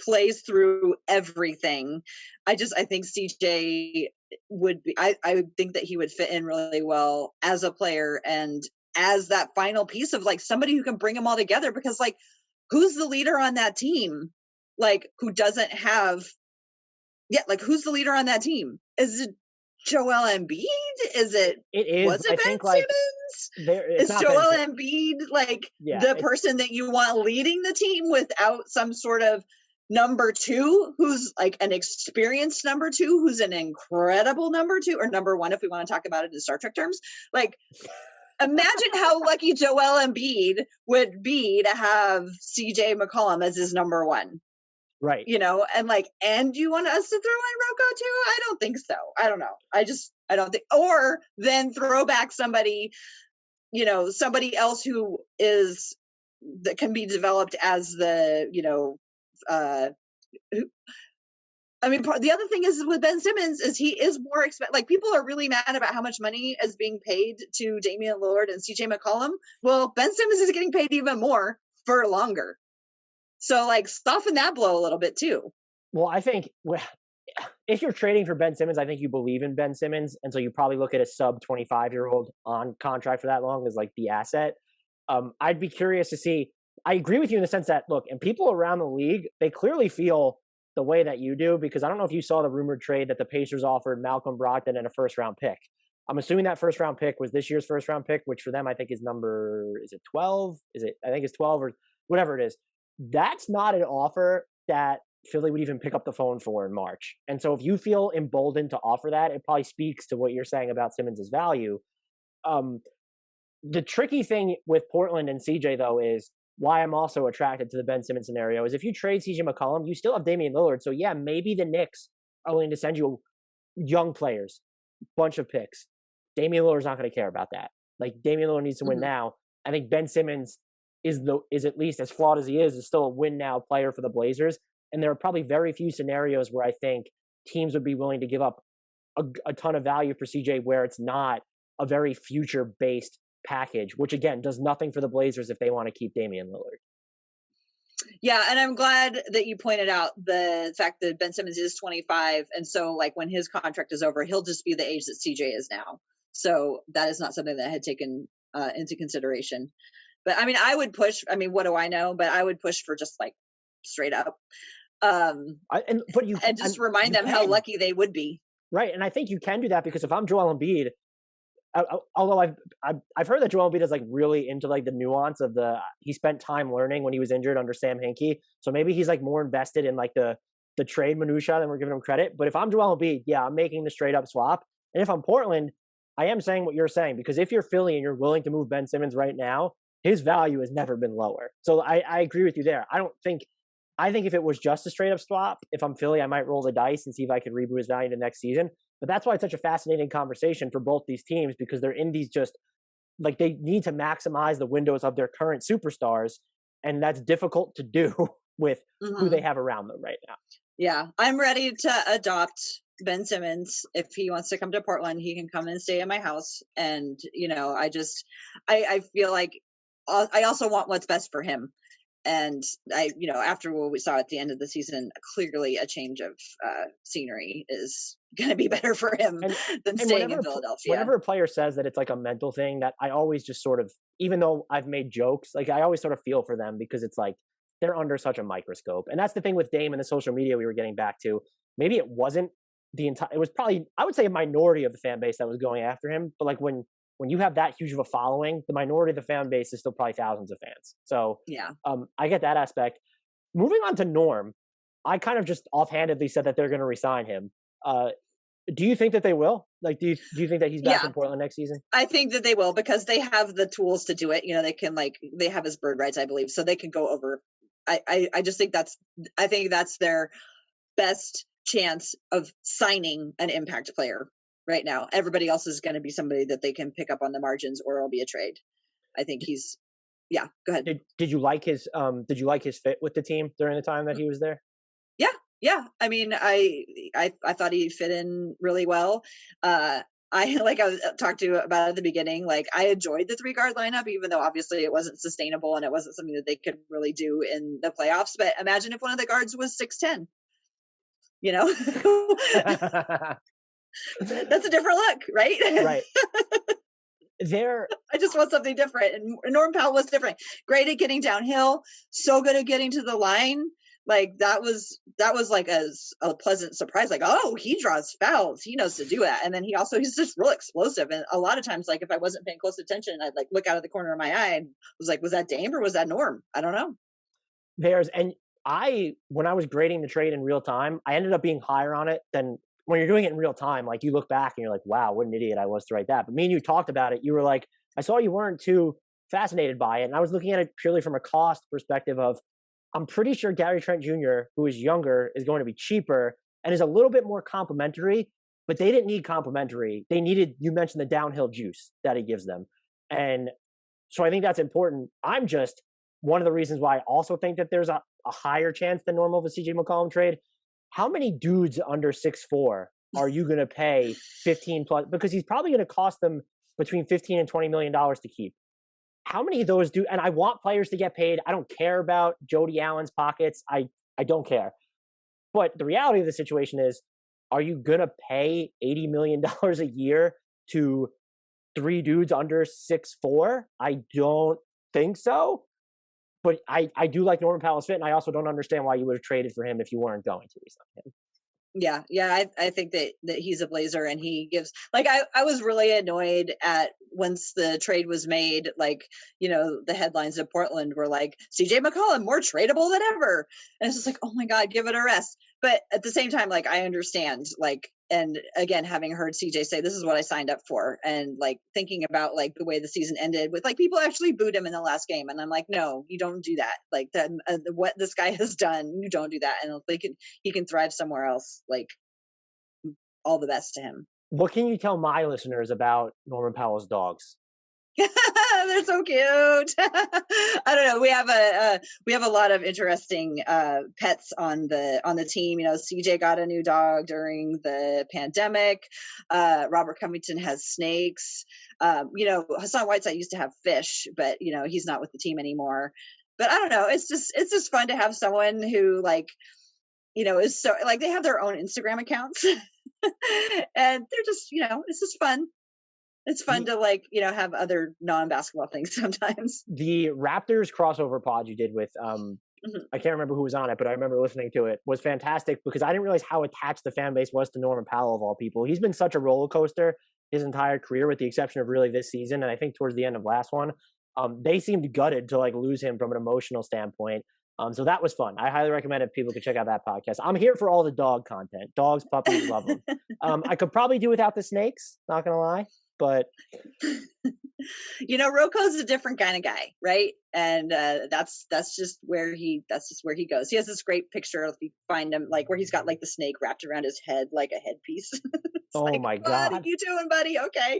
plays through everything. I think CJ would be, I think that he would fit in really well as a player and as that final piece of like somebody who can bring them all together, because like, who's the leader on that team? Like who doesn't have, who's the leader on that team? Is it Joel Embiid? Was it Ben Simmons? Is Joel Embiid the person that you want leading the team without some sort of number 2 who's like an experienced number 2 who's an incredible number 2, or number 1 if we want to talk about it in Star Trek terms? Like imagine how lucky Joel Embiid would be to have CJ McCollum as his number 1. Right. And you want us to throw in Roko too? I don't think so. I don't know. I don't think, or then throw back somebody, somebody else that can be developed as the, the other thing is with Ben Simmons is he is more expensive. Like people are really mad about how much money is being paid to Damian Lillard and CJ McCollum. Well, Ben Simmons is getting paid even more for longer. So soften that blow a little bit too. Well, I think if you're trading for Ben Simmons, I think you believe in Ben Simmons, and so you probably look at a sub 25-year-old on contract for that long as like the asset. I'd be curious to see. I agree with you in the sense that, look, and people around the league, they clearly feel the way that you do, because I don't know if you saw the rumored trade that the Pacers offered Malcolm Brogdon and a first-round pick. I'm assuming that first-round pick was this year's first-round pick, which for them I think is 12? I think it's 12 or whatever it is. That's not an offer that Philly would even pick up the phone for in March. And so if you feel emboldened to offer that, it probably speaks to what you're saying about Simmons' value. The tricky thing with Portland and CJ, though, is why I'm also attracted to the Ben Simmons scenario is if you trade CJ McCollum, you still have Damian Lillard. So yeah, maybe the Knicks are willing to send you young players, bunch of picks. Damian Lillard's not going to care about that. Like, Damian Lillard needs to win now. I think Ben Simmons is at least, as flawed as he is still a win now player for the Blazers. And there are probably very few scenarios where I think teams would be willing to give up a ton of value for CJ where it's not a very future based package, which again does nothing for the Blazers if they want to keep Damian Lillard. Yeah, and I'm glad that you pointed out the fact that Ben Simmons is 25, and so like when his contract is over, he'll just be the age that CJ is now. So that is not something that I had taken into consideration. But I mean, I would push. I mean, what do I know? But I would push for just like straight up, and just remind them how lucky they would be. Right, and I think you can do that because if I'm Joel Embiid. Although I've heard that Joel Embiid is like really into like the nuance of he spent time learning when he was injured under Sam Hinkie, so maybe he's like more invested in like the trade minutia than we're giving him credit. But if I'm Joel Embiid, yeah, I'm making the straight up swap. And if I'm Portland, I am saying what you're saying, because if you're Philly and you're willing to move Ben Simmons right now, his value has never been lower. So I agree with you there. I think if it was just a straight up swap, if I'm Philly, I might roll the dice and see if I could reboot his value to next season. But that's why it's such a fascinating conversation for both these teams, because they're in these just like they need to maximize the windows of their current superstars. And that's difficult to do with who they have around them right now. Yeah, I'm ready to adopt Ben Simmons. If he wants to come to Portland, he can come and stay at my house. And, you know, I feel like I also want what's best for him. And after what we saw at the end of the season, clearly a change of scenery is going to be better for him than staying in Philadelphia. Whenever a player says that it's like a mental thing, that I always just sort of, even though I've made jokes, like I always sort of feel for them, because it's like they're under such a microscope. And that's the thing with Dame and the social media we were getting back to. Maybe it wasn't it was probably, I would say, a minority of the fan base that was going after him. But like when you have that huge of a following, the minority of the fan base is still probably thousands of fans. So yeah, I get that aspect. Moving on to Norm, I kind of just offhandedly said that they're going to resign him. Do you think that they will? Like, do you think that he's back in Portland next season? I think that they will, because they have the tools to do it. You know, they can they have his bird rights, I believe, so they can go over. I just think that's their best chance of signing an impact player right now. Everybody else is going to be somebody that they can pick up on the margins, or it'll be a trade. I think go ahead. Did you like his fit with the team during the time that he was there? Yeah. I mean, I thought he fit in really well. I talked to you about at the beginning, like I enjoyed the 3-guard lineup, even though obviously it wasn't sustainable and it wasn't something that they could really do in the playoffs. But imagine if one of the guards was 6'10", you know, that's a different look, right? Right. I just want something different. And Norm Powell was different. Great at getting downhill, so good at getting to the line. Like that was like a pleasant surprise. Like, oh, he draws fouls. He knows to do that. And then he's just real explosive. And a lot of times, like if I wasn't paying close attention, I'd like look out of the corner of my eye and was like, was that Dame or was that Norm? I don't know. When I was grading the trade in real time, I ended up being higher on it than when you're doing it in real time. Like you look back and you're like, wow, what an idiot I was to write that. But me and you talked about it. You were like, I saw you weren't too fascinated by it. And I was looking at it purely from a cost perspective of, I'm pretty sure Gary Trent Jr., who is younger, is going to be cheaper and is a little bit more complimentary, but they didn't need complimentary. They needed, you mentioned the downhill juice that he gives them. And so I think that's important. I'm just one of the reasons why I also think that there's a higher chance than normal of a CJ McCollum trade. How many dudes under 6'4" are you going to pay 15 plus? Because he's probably going to cost them between $15 and $20 million to keep. How many of those do? And I want players to get paid. I don't care about Jody Allen's pockets. I don't care. But the reality of the situation is are you going to pay $80 million a year to 3 dudes under 6'4"? I don't think so. But I do like Norman Powell's fit, and I also don't understand why you would have traded for him if you weren't going to resign him. Yeah. I think that he's a Blazer, and he gives, like, I was really annoyed at once the trade was made, like, the headlines of Portland were like, CJ McCollum more tradable than ever. And it's just like, oh my God, give it a rest. But at the same time, like, I understand, like, and again, having heard CJ say, this is what I signed up for. And like thinking about like the way the season ended with like people actually booed him in the last game. And I'm like, no, you don't do that. Like that, what this guy has done, you don't do that. And he can thrive somewhere else. Like, all the best to him. What can you tell my listeners about Norman Powell's dogs? They're so cute. I don't know. We have a lot of interesting pets on the team. CJ got a new dog during the pandemic. Robert Covington has snakes. Hassan Whiteside used to have fish, but he's not with the team anymore. But I don't know. It's just fun to have someone who is so like they have their own Instagram accounts, and they're just it's just fun. It's fun to have other non-basketball things sometimes. The Raptors crossover pod you did with I can't remember who was on it, but I remember listening to it, was fantastic because I didn't realize how attached the fan base was to Norman Powell of all people. He's been such a roller coaster his entire career, with the exception of really this season, and I think towards the end of last one. They seemed gutted to lose him from an emotional standpoint. So that was fun. I highly recommend if people could check out that podcast. I'm here for all the dog content. Dogs, puppies, love them. I could probably do without the snakes, not gonna lie. But Rocco's a different kind of guy, right? And that's just where he goes. He has this great picture if you find him where he's got the snake wrapped around his head like a headpiece. Oh my God. What are you doing, buddy? Okay.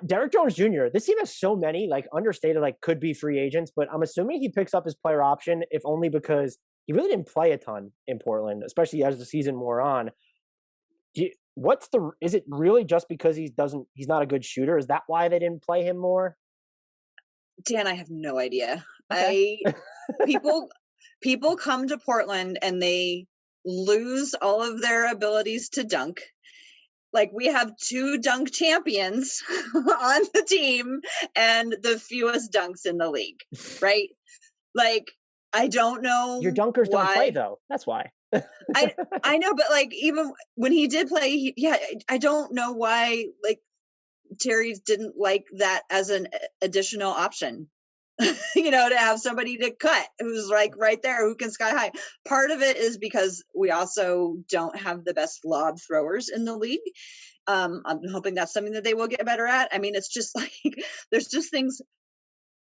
Derrick Jones Jr. This team has so many understated could be free agents, but I'm assuming he picks up his player option if only because he really didn't play a ton in Portland, especially as the season wore on. Is it really just because he's not a good shooter? Is that why they didn't play him more? Dan, I have no idea. Okay. People come to Portland and they lose all of their abilities to dunk. We have 2 dunk champions on the team and the fewest dunks in the league, right? I don't know. Your dunkers don't play though. That's why. I know, but even when he did play, I don't know why Terry didn't like that as an additional option. To have somebody to cut who's right there, who can sky high. Part of it is because we also don't have the best lob throwers in the league. I'm hoping that's something that they will get better at. I mean, it's just there's just things.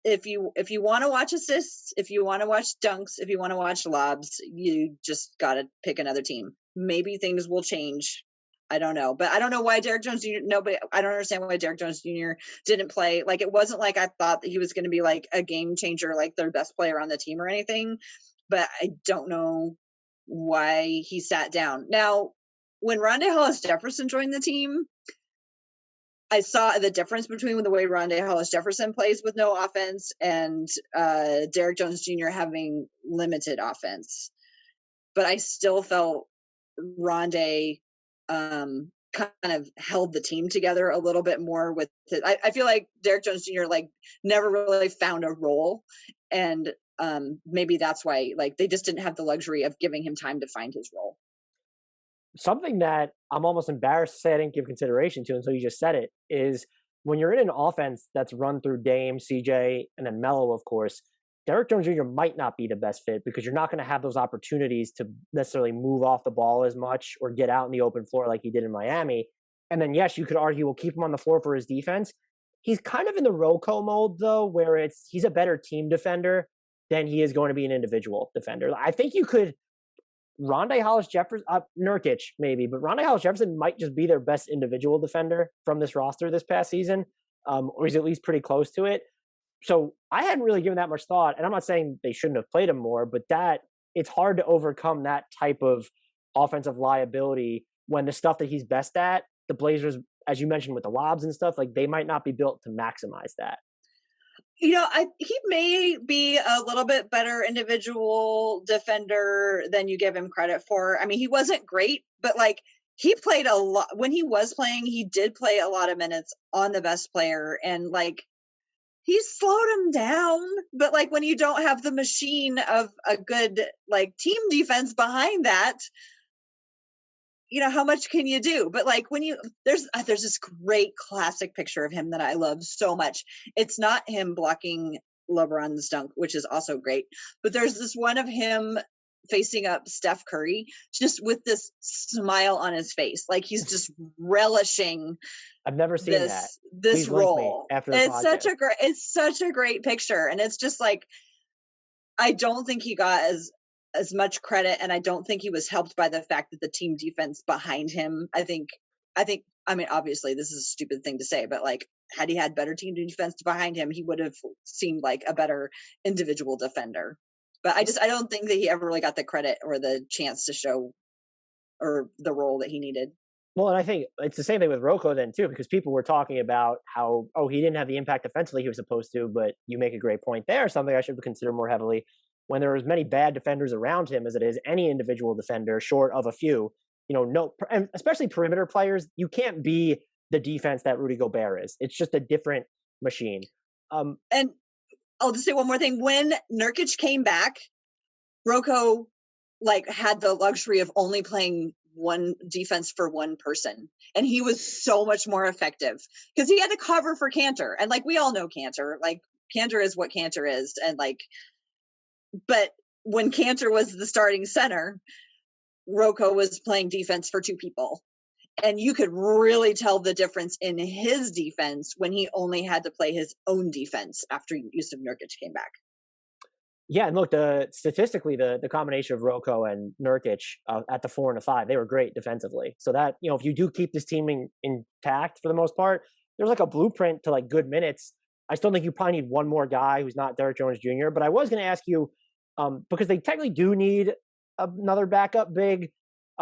If you want to watch assists, if you want to watch dunks, if you want to watch lobs, you just got to pick another team. Maybe things will change. I don't know, but I don't know why Derrick Jones Jr. I don't understand why Derrick Jones Jr. didn't play. It wasn't I thought that he was going to be a game changer, their best player on the team or anything, but I don't know why he sat down. Now, when Rondae Hollis-Jefferson joined the team, I saw the difference between the way Rondae Hollis-Jefferson plays with no offense and Derrick Jones Jr. having limited offense. But I still felt Rondae kind of held the team together a little bit more with it. I feel like Derrick Jones Jr. never really found a role, and maybe that's why they just didn't have the luxury of giving him time to find his role. Something that I'm almost embarrassed to say I didn't give consideration to until you just said it is when you're in an offense that's run through Dame, CJ, and then Melo, of course, Derrick Jones Jr. might not be the best fit because you're not going to have those opportunities to necessarily move off the ball as much or get out in the open floor like he did in Miami. And then, yes, you could argue we'll keep him on the floor for his defense. He's kind of in the Rocco mode, though, where he's a better team defender than he is going to be an individual defender. I think you could Rondae Hollis-Jefferson, Nurkic maybe, but Rondae Hollis-Jefferson might just be their best individual defender from this roster this past season, or he's at least pretty close to it. So I hadn't really given that much thought, and I'm not saying they shouldn't have played him more, but it's hard to overcome that type of offensive liability when the stuff that he's best at, the Blazers, as you mentioned with the lobs and stuff, they might not be built to maximize that. He may be a little bit better individual defender than you give him credit for. I mean, he wasn't great, but like he played a lot when he was playing. He did play a lot of minutes on the best player, and like he slowed him down. But like when you don't have the machine of a good like team defense behind that, how much can you do? But like when there's this great classic picture of him that I love so much. It's not him blocking LeBron's dunk, which is also great, but there's this one of him facing up Steph Curry, just with this smile on his face, like he's just relishing. I've never seen this role. After the podcast. It's such a great picture, and it's just like I don't think he got as much credit, and I don't think he was helped by the fact that the team defense behind him. I mean, obviously this is a stupid thing to say, but like had he had better team defense behind him, he would have seemed like a better individual defender. But I don't think that he ever really got the credit or the chance to show or the role that he needed. Well, and I think it's the same thing with Rocco then too, because people were talking about how, he didn't have the impact defensively he was supposed to, but you make a great point there, something I should consider more heavily. When there are as many bad defenders around him as it is any individual defender, short of a few, and especially perimeter players, you can't be the defense that Rudy Gobert is. It's just a different machine. And I'll just say one more thing. When Nurkic came back, Rocco like had the luxury of only playing one defense for one person, and he was so much more effective because he had to cover for Kanter, and like we all know Kanter, like Kanter is what Kanter is, and like. But when Kanter was the starting center, Rocco was playing defense for two people. And you could really tell the difference in his defense when he only had to play his own defense after Jusuf Nurkic came back. Yeah, and look, statistically, the combination of Rocco and Nurkic at the 4 and the 5, they were great defensively. So that, if you do keep this team intact for the most part, there's like a blueprint to like good minutes. I still think you probably need one more guy who's not Derrick Jones Jr. But I was going to ask you, because they technically do need another backup big,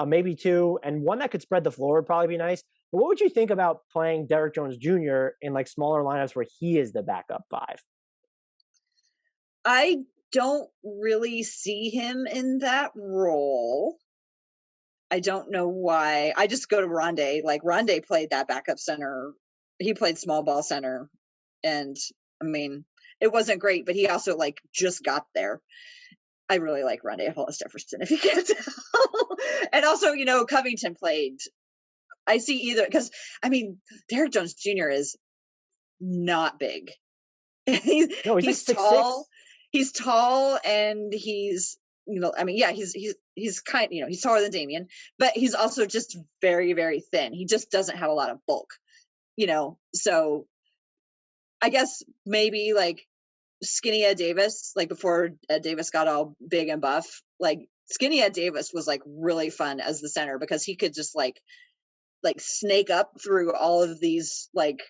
maybe two, and one that could spread the floor would probably be nice. But what would you think about playing Derrick Jones Jr. in like smaller lineups where he is the backup 5? I don't really see him in that role. I don't know why. I just go to Rondae. Like Rondae played that backup center. He played small ball center. And I mean, it wasn't great, but he also like just got there. I really like Rondae Hollis-Jefferson, if you can't tell. And also, Covington played. I see either because I mean, Derrick Jones Jr. is not big. He's like tall. 6'6". He's tall, and he's he's kind. He's taller than Damian, but he's also just very, very thin. He just doesn't have a lot of bulk. So. I guess maybe like Skinny Ed Davis, like before Ed Davis got all big and buff, like Skinny Ed Davis was like really fun as the center because he could just like snake up through all of these, like,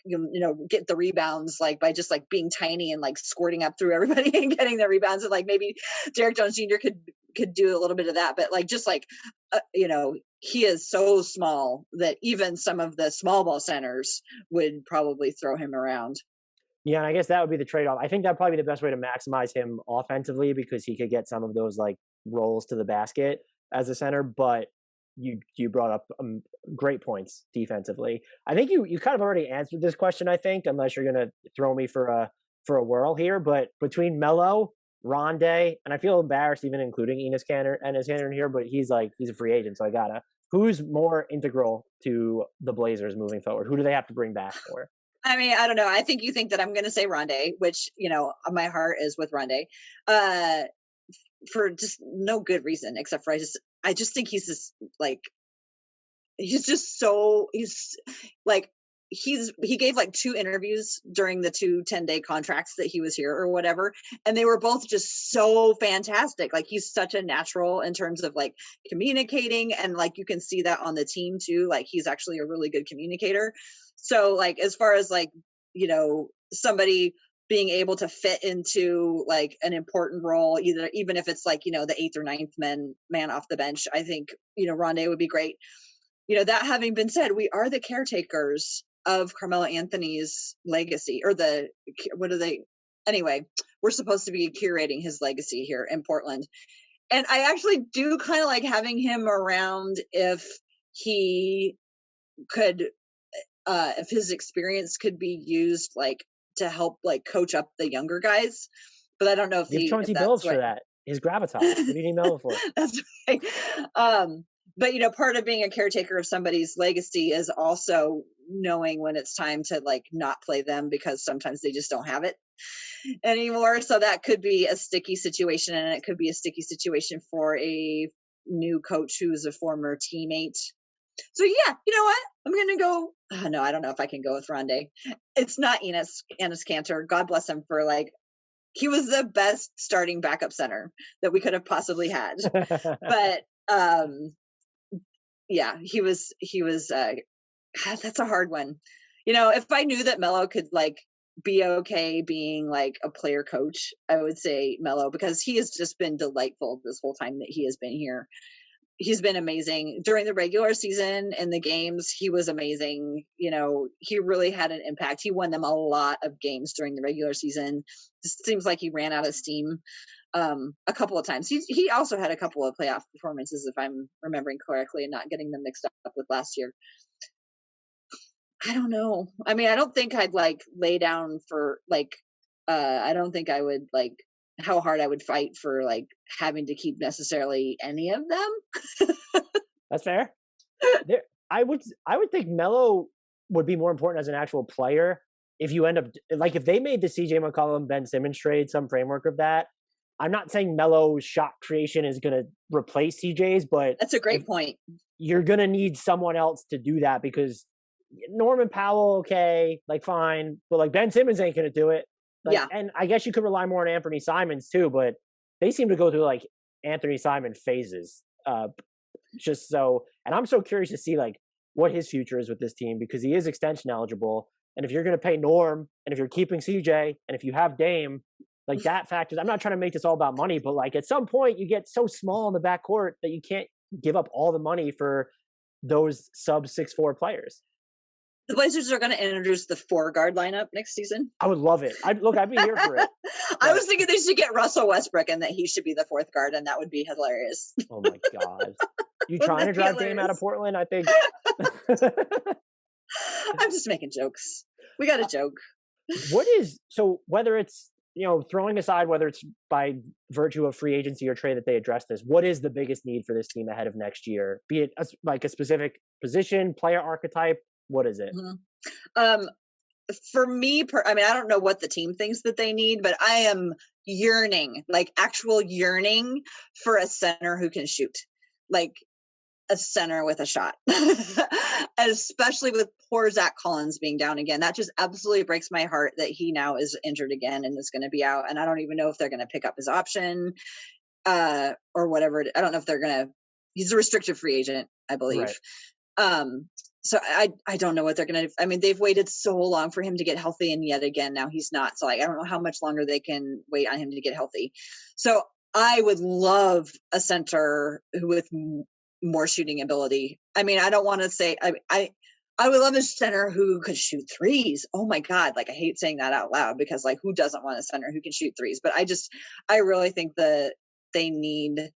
get the rebounds, like by just like being tiny and like squirting up through everybody and getting the rebounds. And like maybe Derrick Jones Jr. could do a little bit of that, but like, just like, he is so small that even some of the small ball centers would probably throw him around. Yeah, and I guess that would be the trade-off. I think that'd probably be the best way to maximize him offensively because he could get some of those like rolls to the basket as a center. But you brought up great points defensively. I think you kind of already answered this question, I think, unless you're going to throw me for a whirl here. But between Melo, Rondae, and I feel embarrassed even including Enes Kanter in here, but he's a free agent, so I gotta. Who's more integral to the Blazers moving forward? Who do they have to bring back for? I mean, I don't know. I think you think that I'm going to say Rondae, which, my heart is with Rondae, for just no good reason, except for I just think he's just like, he gave like 2 interviews during the 2 10-day contracts that he was here or whatever. And they were both just so fantastic. Like he's such a natural in terms of like communicating. And like, you can see that on the team too. Like he's actually a really good communicator. So like, as far as like, somebody being able to fit into like an important role, even if it's like, the 8th or 9th man off the bench, I think, Rondae would be great. That having been said, we are the caretakers of Carmelo Anthony's legacy, or anyway, we're supposed to be curating his legacy here in Portland. And I actually do kind of like having him around if he could, if his experience could be used like to help like coach up the younger guys. But I don't know if Give Chauncey Billups for that. His gravitas. What do you need Melo for? That's right. But you know, part of being a caretaker of somebody's legacy is also knowing when it's time to like not play them because sometimes they just don't have it anymore. So that could be a sticky situation, and it could be a sticky situation for a new coach who's a former teammate. So yeah, you know what? I'm gonna go. Oh, no, I don't know if I can go with Rondae. It's not Enes Kanter. God bless him for like. He was the best starting backup center that we could have possibly had. But yeah, he was that's a hard one. You know, if I knew that Melo could like be okay being like a player coach, I would say Melo, because he has just been delightful this whole time that he has been here. He's been amazing during the regular season and the games. He was amazing. You know, he really had an impact. He won them a lot of games during the regular season. It seems like he ran out of steam a couple of times. He also had a couple of playoff performances, if I'm remembering correctly, and not getting them mixed up with last year. I don't know. I mean, I don't think I'd like lay down for like, I don't think I would like how hard I would fight for like having to keep necessarily any of them. That's fair. I would think Melo would be more important as an actual player if you end up like if they made the CJ McCollum Ben Simmons trade some framework of that. I'm not saying Melo's shot creation is going to replace CJ's, but that's a great point. You're going to need someone else to do that because Norman Powell, okay, like fine, but like Ben Simmons ain't going to do it. Like, yeah. And I guess you could rely more on Anthony Simons too, but they seem to go through like Anthony Simon phases. Just so, and I'm so curious to see like what his future is with this team because he is extension eligible. And if you're going to pay Norm and if you're keeping CJ and if you have Dame, like that factors. I'm not trying to make this all about money, but like at some point you get so small in the backcourt that you can't give up all the money for those sub 6'4" players. The Blazers are going to introduce the 4-guard lineup next season. I would love it. I'd be here for it. I was thinking they should get Russell Westbrook and that he should be the 4th guard, and that would be hilarious. Oh my God. You trying to drive Dame out of Portland? I think. I'm just making jokes. We got a joke. So whether it's, you know, throwing aside whether it's by virtue of free agency or trade that they address this, what is the biggest need for this team ahead of next year? Be it like a specific position, player archetype? What is it? Mm-hmm. For me, I mean, I don't know what the team thinks that they need, but I am yearning, like actual yearning for a center who can shoot, like a center with a shot, especially with poor Zach Collins being down again. That just absolutely breaks my heart that he now is injured again and is going to be out. And I don't even know if they're going to pick up his option or whatever. I don't know if they're going to, he's a restricted free agent, I believe. Right. So I don't know what they're going to, I mean, they've waited so long for him to get healthy and yet again, now he's not. So like, I don't know how much longer they can wait on him to get healthy. So I would love a center with more shooting ability. I mean, I don't want to say, I would love a center who could shoot threes. Oh my God. Like I hate saying that out loud because like, who doesn't want a center who can shoot threes? But I really think that they need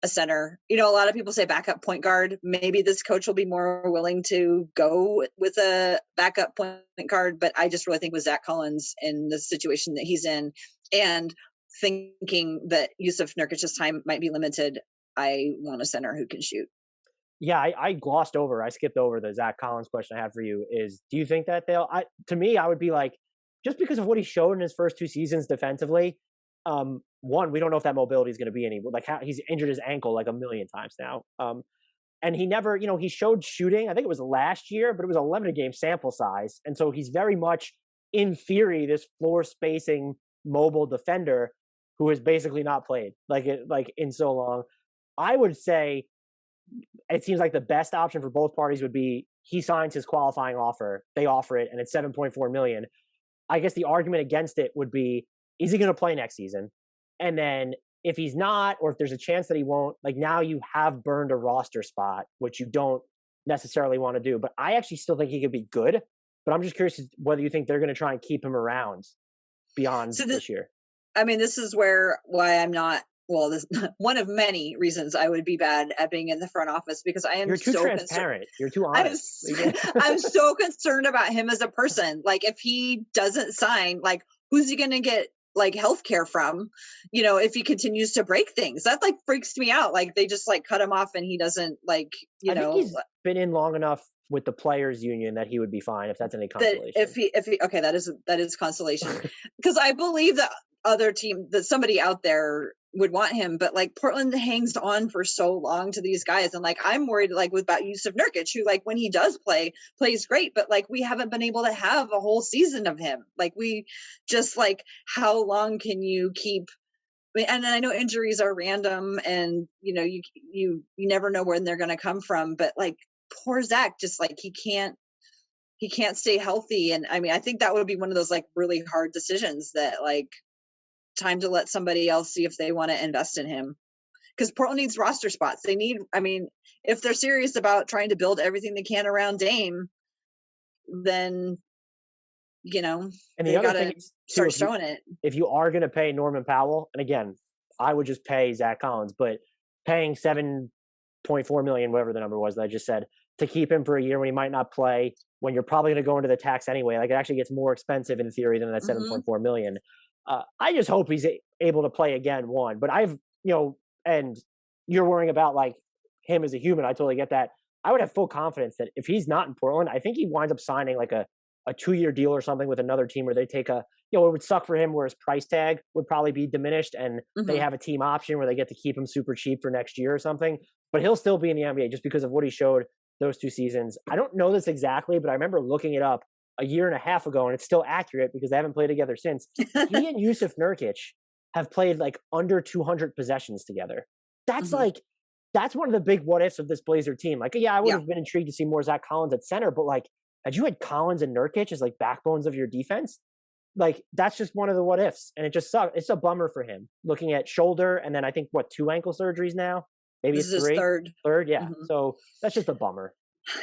a center. You know, a lot of people say backup point guard. Maybe this coach will be more willing to go with a backup point guard, but I just really think with Zach Collins in the situation that he's in and thinking that Jusuf Nurkic's time might be limited, I want a center who can shoot. Yeah, I skipped over the Zach Collins question I had for you is, do you think that to me, I would be like, just because of what he showed in his first 2 seasons defensively, one, we don't know if that mobility is going to be any, like how he's injured his ankle like a million times now. And he never, you know, he showed shooting, I think it was last year, but it was a limited game sample size. And so he's very much in theory, this floor spacing mobile defender who has basically not played like in so long. I would say it seems like the best option for both parties would be he signs his qualifying offer, they offer it, and it's $7.4 million. I guess the argument against it would be, is he going to play next season? And then if he's not, or if there's a chance that he won't, like now you have burned a roster spot, which you don't necessarily want to do. But I actually still think he could be good. But I'm just curious whether you think they're going to try and keep him around. beyond So this year. I mean, this is why I'm not. Well, this one of many reasons I would be bad at being in the front office, because I am You're too so transparent. You're too honest. I'm so concerned about him as a person. Like, if he doesn't sign, like, who's he going to get like healthcare from? You know, if he continues to break things, that like freaks me out. Like, they just like cut him off and he doesn't like, I think he's been in long enough with the players union that he would be fine, if that's any consolation. If he okay, that is consolation, because I believe that that somebody out there would want him, but like Portland hangs on for so long to these guys, and like I'm worried like about Jusuf Nurkic, who like when he does plays great, but like we haven't been able to have a whole season of him. Like, we just like, how long can you keep? I mean, and I know injuries are random, and you know you never know when they're going to come from, but like poor Zach, just like he can't stay healthy. And I mean, I think that would be one of those like really hard decisions that like time to let somebody else see if they want to invest in him, because Portland needs roster spots. They need, I mean, if they're serious about trying to build everything they can around Dame, then you know, and they got to start showing it. If you are going to pay Norman Powell, and again, I would just pay Zach Collins, but paying $7.4 million, whatever the number was that I just said, to keep him for a year when he might not play, when you're probably going to go into the tax anyway, like it actually gets more expensive in theory than that $7.4 million. I just hope he's able to play again, one. But I've, you know, and you're worrying about like him as a human. I totally get that. I would have full confidence that if he's not in Portland, I think he winds up signing like a 2-year deal or something with another team where they take it would suck for him where his price tag would probably be diminished, and they have a team option where they get to keep him super cheap for next year or something. But he'll still be in the NBA just because of what he showed those 2 seasons. I don't know this exactly, but I remember looking it up a year and a half ago, and it's still accurate because they haven't played together since. He and Jusuf Nurkic have played like under 200 possessions together. That's that's one of the big what ifs of this Blazer team. Like, yeah, I would have been intrigued to see more Zach Collins at center, but like, had you had Collins and Nurkic as like backbones of your defense, like that's just one of the what ifs, and it just sucks. It's a bummer for him looking at shoulder, and then I think 2 ankle surgeries now, maybe this it's 3. Third, yeah. So that's just a bummer.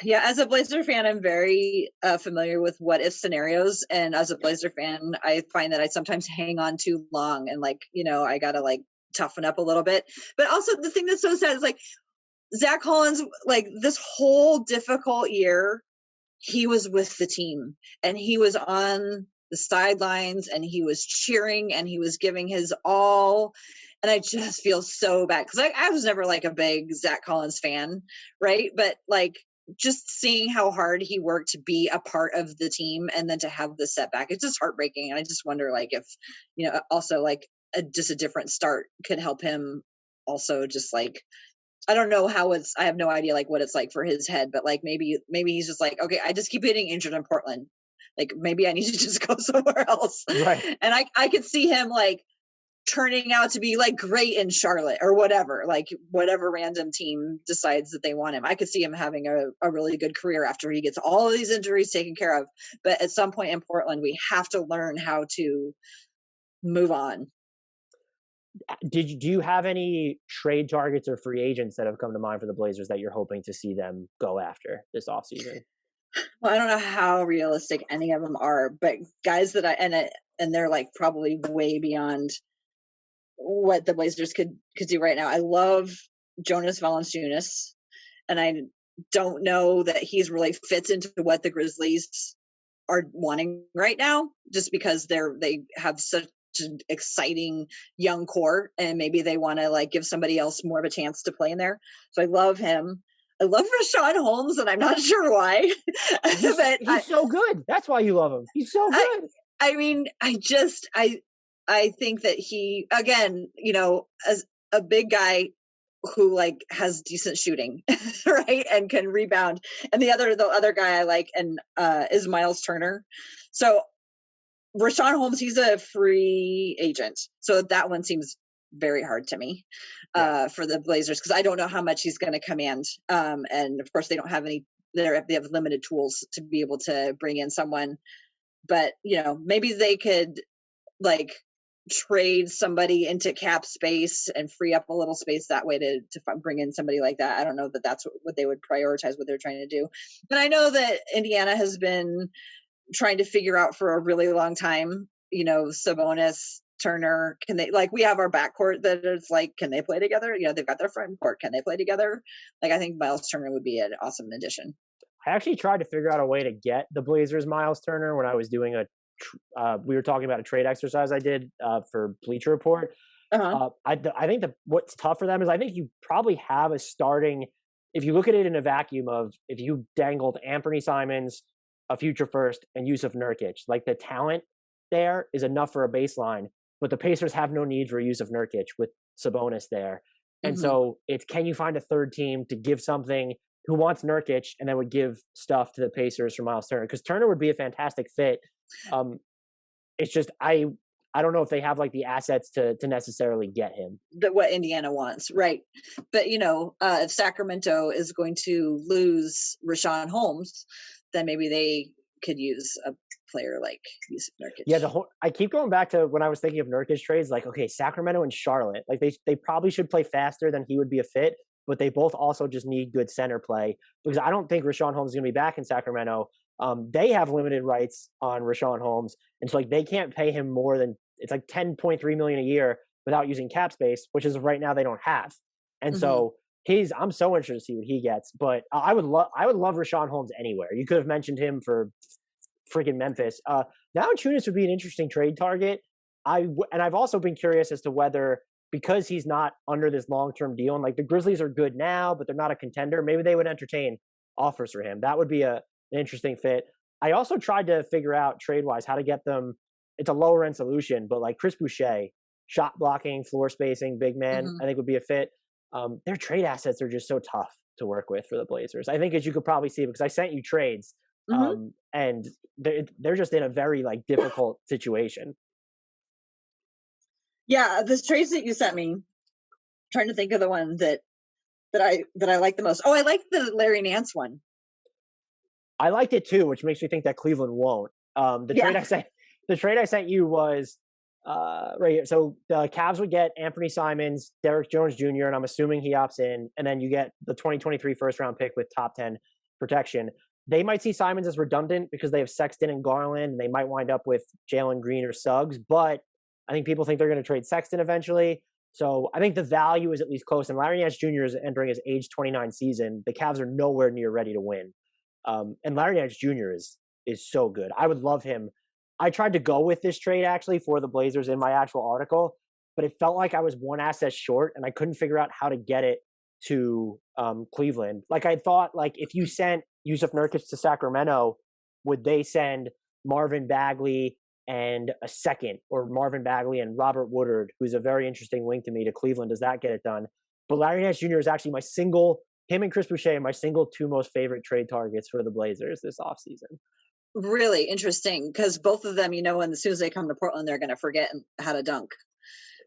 Yeah, as a Blazer fan, I'm very familiar with what if scenarios, and as a Blazer fan, I find that I sometimes hang on too long, and like, you know, I gotta like toughen up a little bit. But also the thing that's so sad is like Zach Collins, like this whole difficult year, he was with the team and he was on the sidelines and he was cheering and he was giving his all. And I just feel so bad because I was never like a big Zach Collins fan, right? But like just seeing how hard he worked to be a part of the team and then to have the setback, it's just heartbreaking. And I just wonder like if, you know, also like just a different start could help him also just like, I don't know how I have no idea like what it's like for his head, but like maybe he's just like, okay, I just keep getting injured in Portland. Like maybe I need to just go somewhere else. Right. And I could see him like turning out to be like great in Charlotte or whatever, like whatever random team decides that they want him. I could see him having a really good career after he gets all of these injuries taken care of. But at some point in Portland, we have to learn how to move on. Do you have any trade targets or free agents that have come to mind for the Blazers that you're hoping to see them go after this offseason? Well, I don't know how realistic any of them are, but guys that and they're like probably way beyond what the Blazers could do right now. I love Jonas Valanciunas, and I don't know that he's really fits into what the Grizzlies are wanting right now, just because they have such an exciting young core, and maybe they want to like give somebody else more of a chance to play in there. So I love him. I love Rashawn Holmes, and I'm not sure why. He's so good. That's why you love him. He's so good. I mean, I think that he, again, you know, as a big guy who like has decent shooting, right, and can rebound. And the other guy I like is Miles Turner. So Rashawn Holmes, he's a free agent, so that one seems very hard to me for the Blazers, because I don't know how much he's going to command. And of course, they don't have any. They have limited tools to be able to bring in someone. But you know, maybe they could like trade somebody into cap space and free up a little space that way to bring in somebody like that. I don't know that that's what they would prioritize, what they're trying to do. And I know that Indiana has been trying to figure out for a really long time Sabonis, Turner, can they, like, we have our backcourt that is like, can they play together? They've got their front court. Can they play together? Like, I think Miles Turner would be an awesome addition. I actually tried to figure out a way to get the Blazers Miles Turner when I was doing we were talking about a trade exercise I did for Bleacher Report. I think what's tough for them is I think you probably have a starting, if you look at it in a vacuum of, if you dangled Anthony Simons, a future first, and Jusuf Nurkic, like the talent there is enough for a baseline, but the Pacers have no need for Jusuf Nurkic with Sabonis there. And so it's, can you find a third team to give something, who wants Nurkic and then would give stuff to the Pacers for Miles Turner? Because Turner would be a fantastic fit. It's just, I don't know if they have like the assets to necessarily get him. What Indiana wants, right? But if Sacramento is going to lose Rashawn Holmes, then maybe they could use a player like Jusuf Nurkic. Yeah, I keep going back to when I was thinking of Nurkic trades. Like, okay, Sacramento and Charlotte, like they probably should play faster than he would be a fit, but they both also just need good center play, because I don't think Rashawn Holmes is going to be back in Sacramento. They have limited rights on Rashawn Holmes, and so like they can't pay him more than, it's like $10.3 million a year without using cap space, which is right now they don't have. And so I'm so interested to see what he gets. But I would love Rashawn Holmes anywhere. You could have mentioned him for freaking Memphis. Valanciunas would be an interesting trade target. And I've also been curious as to whether, because he's not under this long-term deal, and like the Grizzlies are good now, but they're not a contender, maybe they would entertain offers for him. That would be an interesting fit. I also tried to figure out trade-wise how to get them. It's a lower-end solution, but like Chris Boucher, shot blocking, floor spacing, big man, I think would be a fit. Their trade assets are just so tough to work with for the Blazers. I think, as you could probably see, because I sent you trades, and they're just in a very like difficult situation. Yeah, the trades that you sent me, I'm trying to think of the one that I like the most. Oh, I like the Larry Nance one. I liked it too, which makes me think that Cleveland won't. The trade I sent you was right here. So the Cavs would get Anthony Simons, Derrick Jones Jr., and I'm assuming he opts in, and then you get the 2023 first round pick with top 10 protection. They might see Simons as redundant because they have Sexton and Garland, and they might wind up with Jalen Green or Suggs, but I think people think they're going to trade Sexton eventually. So I think the value is at least close. And Larry Nance Jr. is entering his age 29 season. The Cavs are nowhere near ready to win. And Larry Nance Jr. is so good. I would love him. I tried to go with this trade actually for the Blazers in my actual article, but it felt like I was one asset short and I couldn't figure out how to get it to Cleveland. Like I thought, like if you sent Jusuf Nurkic to Sacramento, would they send Marvin Bagley and a second, or Marvin Bagley and Robert Woodard, who's a very interesting link to me, to Cleveland? Does that get it done? But Larry Nance Jr. is actually him and Chris Boucher are my single two most favorite trade targets for the Blazers this offseason. Really interesting, because both of them, and as soon as they come to Portland, they're going to forget how to dunk.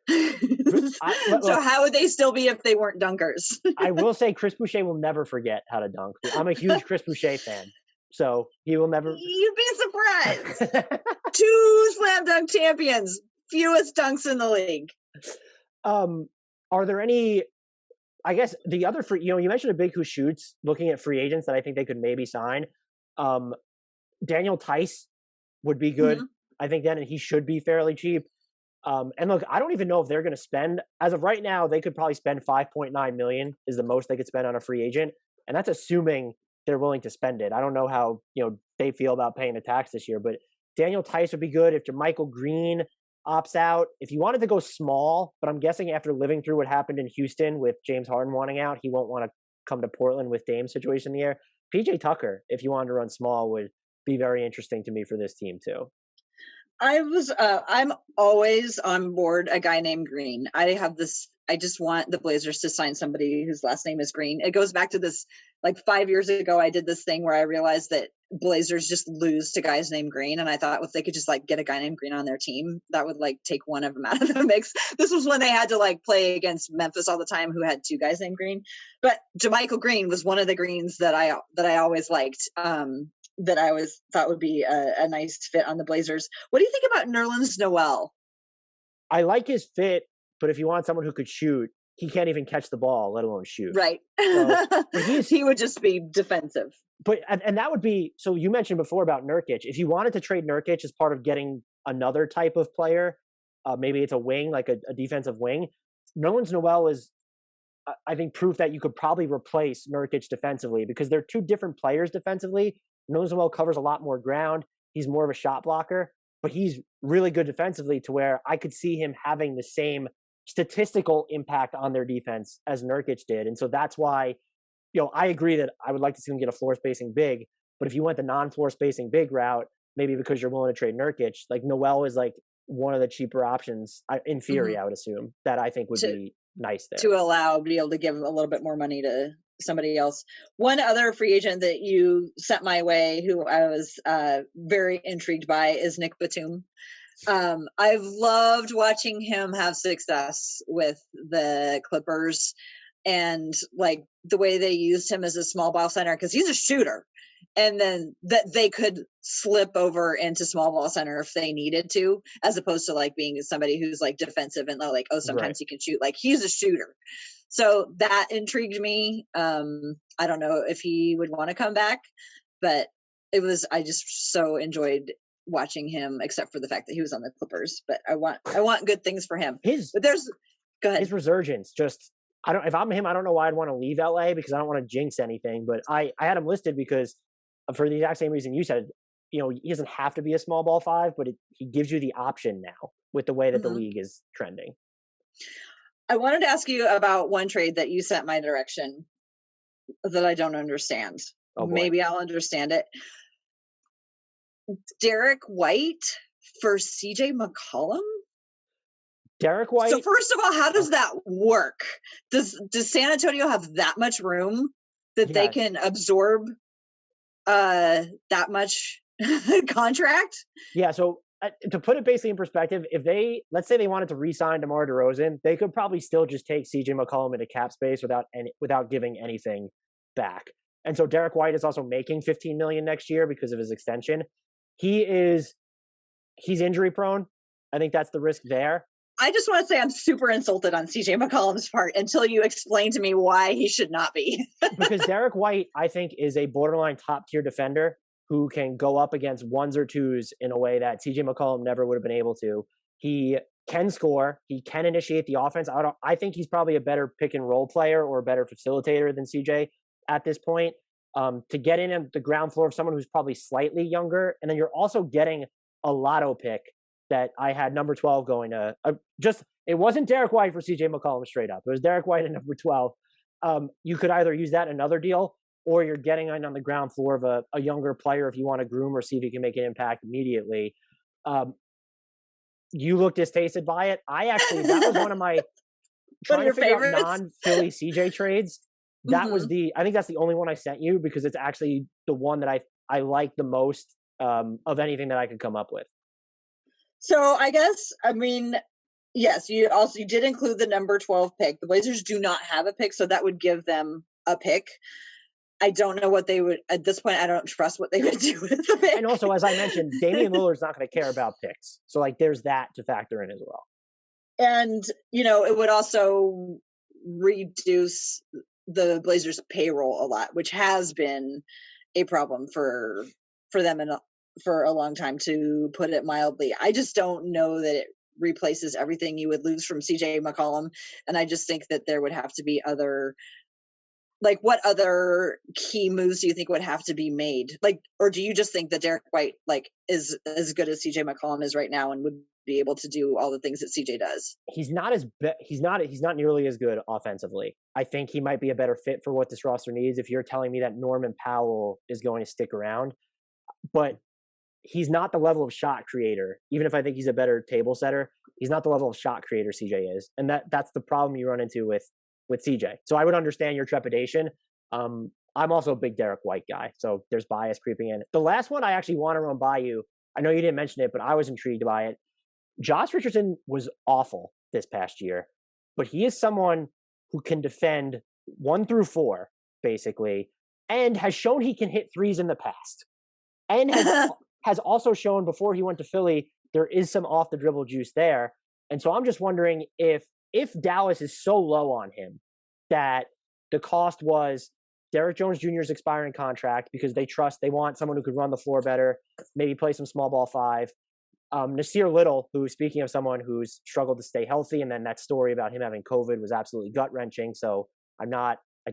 So how would they still be if they weren't dunkers? I will say Chris Boucher will never forget how to dunk. I'm a huge Chris Boucher fan. So he will never. You'd be surprised. 2 slam dunk champions, fewest dunks in the league. Are there any? I guess the other free. You mentioned a big who shoots. Looking at free agents that I think they could maybe sign. Daniel Tice would be good. I think then, and he should be fairly cheap. And look, I don't even know if they're going to spend, as of right now, they could probably spend $5.9 million is the most they could spend on a free agent. And that's assuming they're willing to spend it. I don't know how, they feel about paying the tax this year, but Daniel Tice would be good. If JaMychal Green opts out, if you wanted to go small, but I'm guessing after living through what happened in Houston with James Harden wanting out, he won't want to come to Portland with Dame's situation in the air. PJ Tucker, if you wanted to run small, would be very interesting to me for this team too. I'm always on board a guy named Green. I just want the Blazers to sign somebody whose last name is Green. It goes back to this, like 5 years ago, I did this thing where I realized that Blazers just lose to guys named Green. And I thought if they could just like get a guy named Green on their team, that would like take one of them out of the mix. This was when they had to like play against Memphis all the time, who had 2 guys named Green. But JaMychal Green was one of the Greens that I always liked. That I always thought would be a nice fit on the Blazers. What do you think about Nerlens Noel? I like his fit, but if you want someone who could shoot, he can't even catch the ball, let alone shoot. Right. So, he would just be defensive. But and that would be, so you mentioned before about Nurkic. If you wanted to trade Nurkic as part of getting another type of player. Maybe it's a wing, like a defensive wing. Nerlens Noel is, I think, proof that you could probably replace Nurkic defensively because they're two different players defensively. Nerlens Noel covers a lot more ground. He's more of a shot blocker, but he's really good defensively to where I could see him having the same statistical impact on their defense as Nurkic did. And so that's why, I agree that I would like to see him get a floor spacing big, but if you went the non-floor spacing big route, maybe because you're willing to trade Nurkic, like Noel is like one of the cheaper options in theory, I would assume, that I think would be nice there. To be able to give a little bit more money to somebody else. One other free agent that you sent my way, who I was very intrigued by, is Nick Batum. I've loved watching him have success with the Clippers and like the way they used him as a small ball center because he's a shooter. And then that they could slip over into small ball center if they needed to, as opposed to like being somebody who's like defensive and like, oh, sometimes he can shoot. Like he's a shooter. So that intrigued me. I don't know if he would want to come back, but I just so enjoyed watching him, except for the fact that he was on the Clippers. But I want good things for him. Go ahead. His resurgence if I'm him, I don't know why I'd want to leave LA because I don't want to jinx anything, but I had him listed because for the exact same reason you said, he doesn't have to be a small ball five, but he gives you the option now with the way that the league is trending. I wanted to ask you about one trade that you sent my direction that I don't understand. Oh, maybe I'll understand it. Derrick White for CJ McCollum? Derrick White. So first of all, how does that work? Does San Antonio have that much room that they can absorb that much contract? Yeah. So to put it basically in perspective, if let's say they wanted to re-sign DeMar DeRozan, they could probably still just take CJ McCollum into cap space without giving anything back. And so Derrick White is also making $15 million next year because of his extension. He's injury prone. I think that's the risk there. I just want to say I'm super insulted on CJ McCollum's part until you explain to me why he should not be. Because Derrick White, I think, is a borderline top tier defender who can go up against ones or twos in a way that CJ McCollum never would have been able to. He can score. He can initiate the offense. I think he's probably a better pick and roll player or a better facilitator than CJ at this point. To get in at the ground floor of someone who's probably slightly younger. And then you're also getting a lotto pick that I had number 12 going to it wasn't Derrick White for CJ McCollum straight up. It was Derrick White at number 12. You could either use that in another deal or you're getting on the ground floor of a younger player if you want to groom or see if you can make an impact immediately. You look distasted by it. That was one of my trying to figure out non-Philly CJ trades. That was I think that's the only one I sent you because it's actually the one that I like the most of anything that I could come up with. So I guess, yes, you did include the number 12 pick. The Blazers do not have a pick, so that would give them a pick. I don't know what they would, at this point, I don't trust what they would do with the pick. And also, as I mentioned, Damian Lillard's not going to care about picks. So, there's that to factor in as well. And, it would also reduce the Blazers' payroll a lot, which has been a problem for them for a long time, to put it mildly. I just don't know that it replaces everything you would lose from CJ McCollum. And I just think that there would have to be what other key moves do you think would have to be made? Or do you just think that Derrick White, is as good as CJ McCollum is right now and would be able to do all the things that CJ does? He's not nearly as good offensively. I think he might be a better fit for what this roster needs. If you're telling me that Norman Powell is going to stick around, but he's not the level of shot creator. Even if I think he's a better table setter, he's not the level of shot creator CJ is. And that's the problem you run into with CJ. So I would understand your trepidation. I'm also a big Derrick White guy, so there's bias creeping in. The last one I actually want to run by you, I know you didn't mention it, but I was intrigued by it. Josh Richardson was awful this past year, but he is someone who can defend 1 through 4, basically, and has shown he can hit threes in the past. And has also shown before he went to Philly, there is some off the dribble juice there. And so I'm just wondering if Dallas is so low on him that the cost was Derrick Jones Jr.'s expiring contract because they want someone who could run the floor better, maybe play some small ball 5. Nasir Little, who, speaking of someone who's struggled to stay healthy, and then that story about him having COVID was absolutely gut-wrenching. So I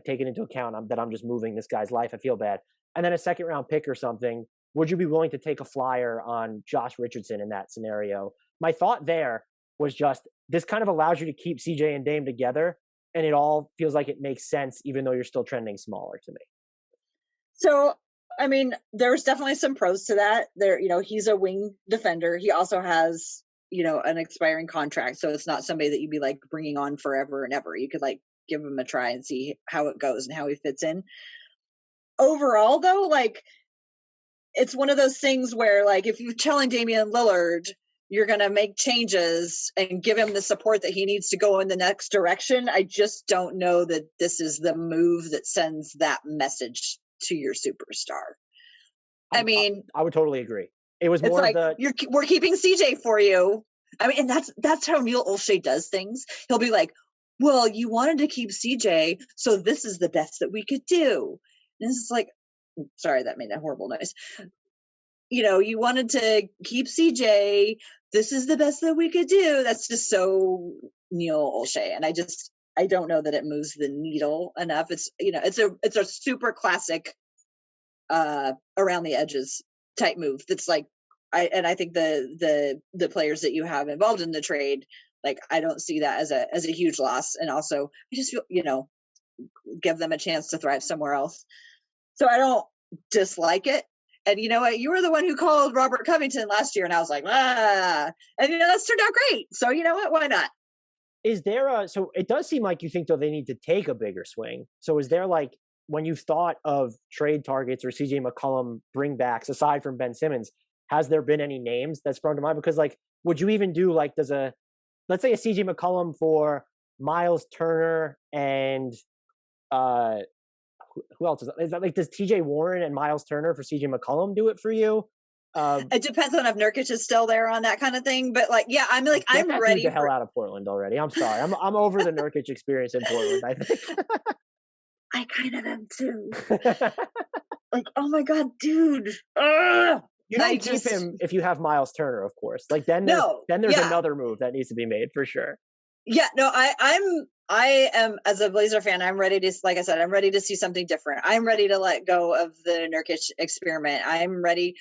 take it into account that I'm just moving this guy's life. I feel bad. And then a second-round pick or something. Would you be willing to take a flyer on Josh Richardson in that scenario? My thought there was just, this kind of allows you to keep CJ and Dame together, and it all feels like it makes sense, even though you're still trending smaller to me. So, I mean, there's definitely some pros to that. He's a wing defender. He also has, an expiring contract. So it's not somebody that you'd be like bringing on forever and ever. You could like give him a try and see how it goes and how he fits in. Overall, though, like, it's one of those things where, like, if you're telling Damian Lillard you're going to make changes and give him the support that he needs to go in the next direction, I just don't know that this is the move that sends that message to your superstar. I mean, I would totally agree. It was more like, of we're keeping CJ for you. I mean, and that's how Neil Olshey does things. He'll be like, well, you wanted to keep CJ, so this is the best that we could do. And this is like, sorry, that made a horrible noise. You wanted to keep CJ. This is the best that we could do. That's just so Neil Olshey. And I don't know that it moves the needle enough. It's a super classic around the edges type move. That's like, I think the players that you have involved in the trade, like, I don't see that as a huge loss. And also I just feel, give them a chance to thrive somewhere else. So I don't dislike it. And you know what? You were the one who called Robert Covington last year, and I was like, and that's turned out great. So you know what? Why not? Is there so it does seem like you think, though, they need to take a bigger swing. So is there, like, when you've thought of trade targets or CJ McCollum bringbacks, aside from Ben Simmons, has there been any names that sprung to mind? Because, like, would you even do, like, let's say a CJ McCollum for Miles Turner and who else is that? Like, does TJ Warren and Miles Turner for CJ McCollum do it for you? It depends on if Nurkic is still there on that kind of thing. But like, yeah, I'm ready. Get the hell out of Portland already. I'm sorry. I'm over the Nurkic experience in Portland, I think. I kind of am too. Like, oh my God, dude. You don't keep him if you have Miles Turner, of course. Like, then there's another move that needs to be made for sure. Yeah, no, I am, as a Blazer fan, I'm ready to, like I said, I'm ready to see something different. I'm ready to let go of the Nurkic experiment. I'm ready.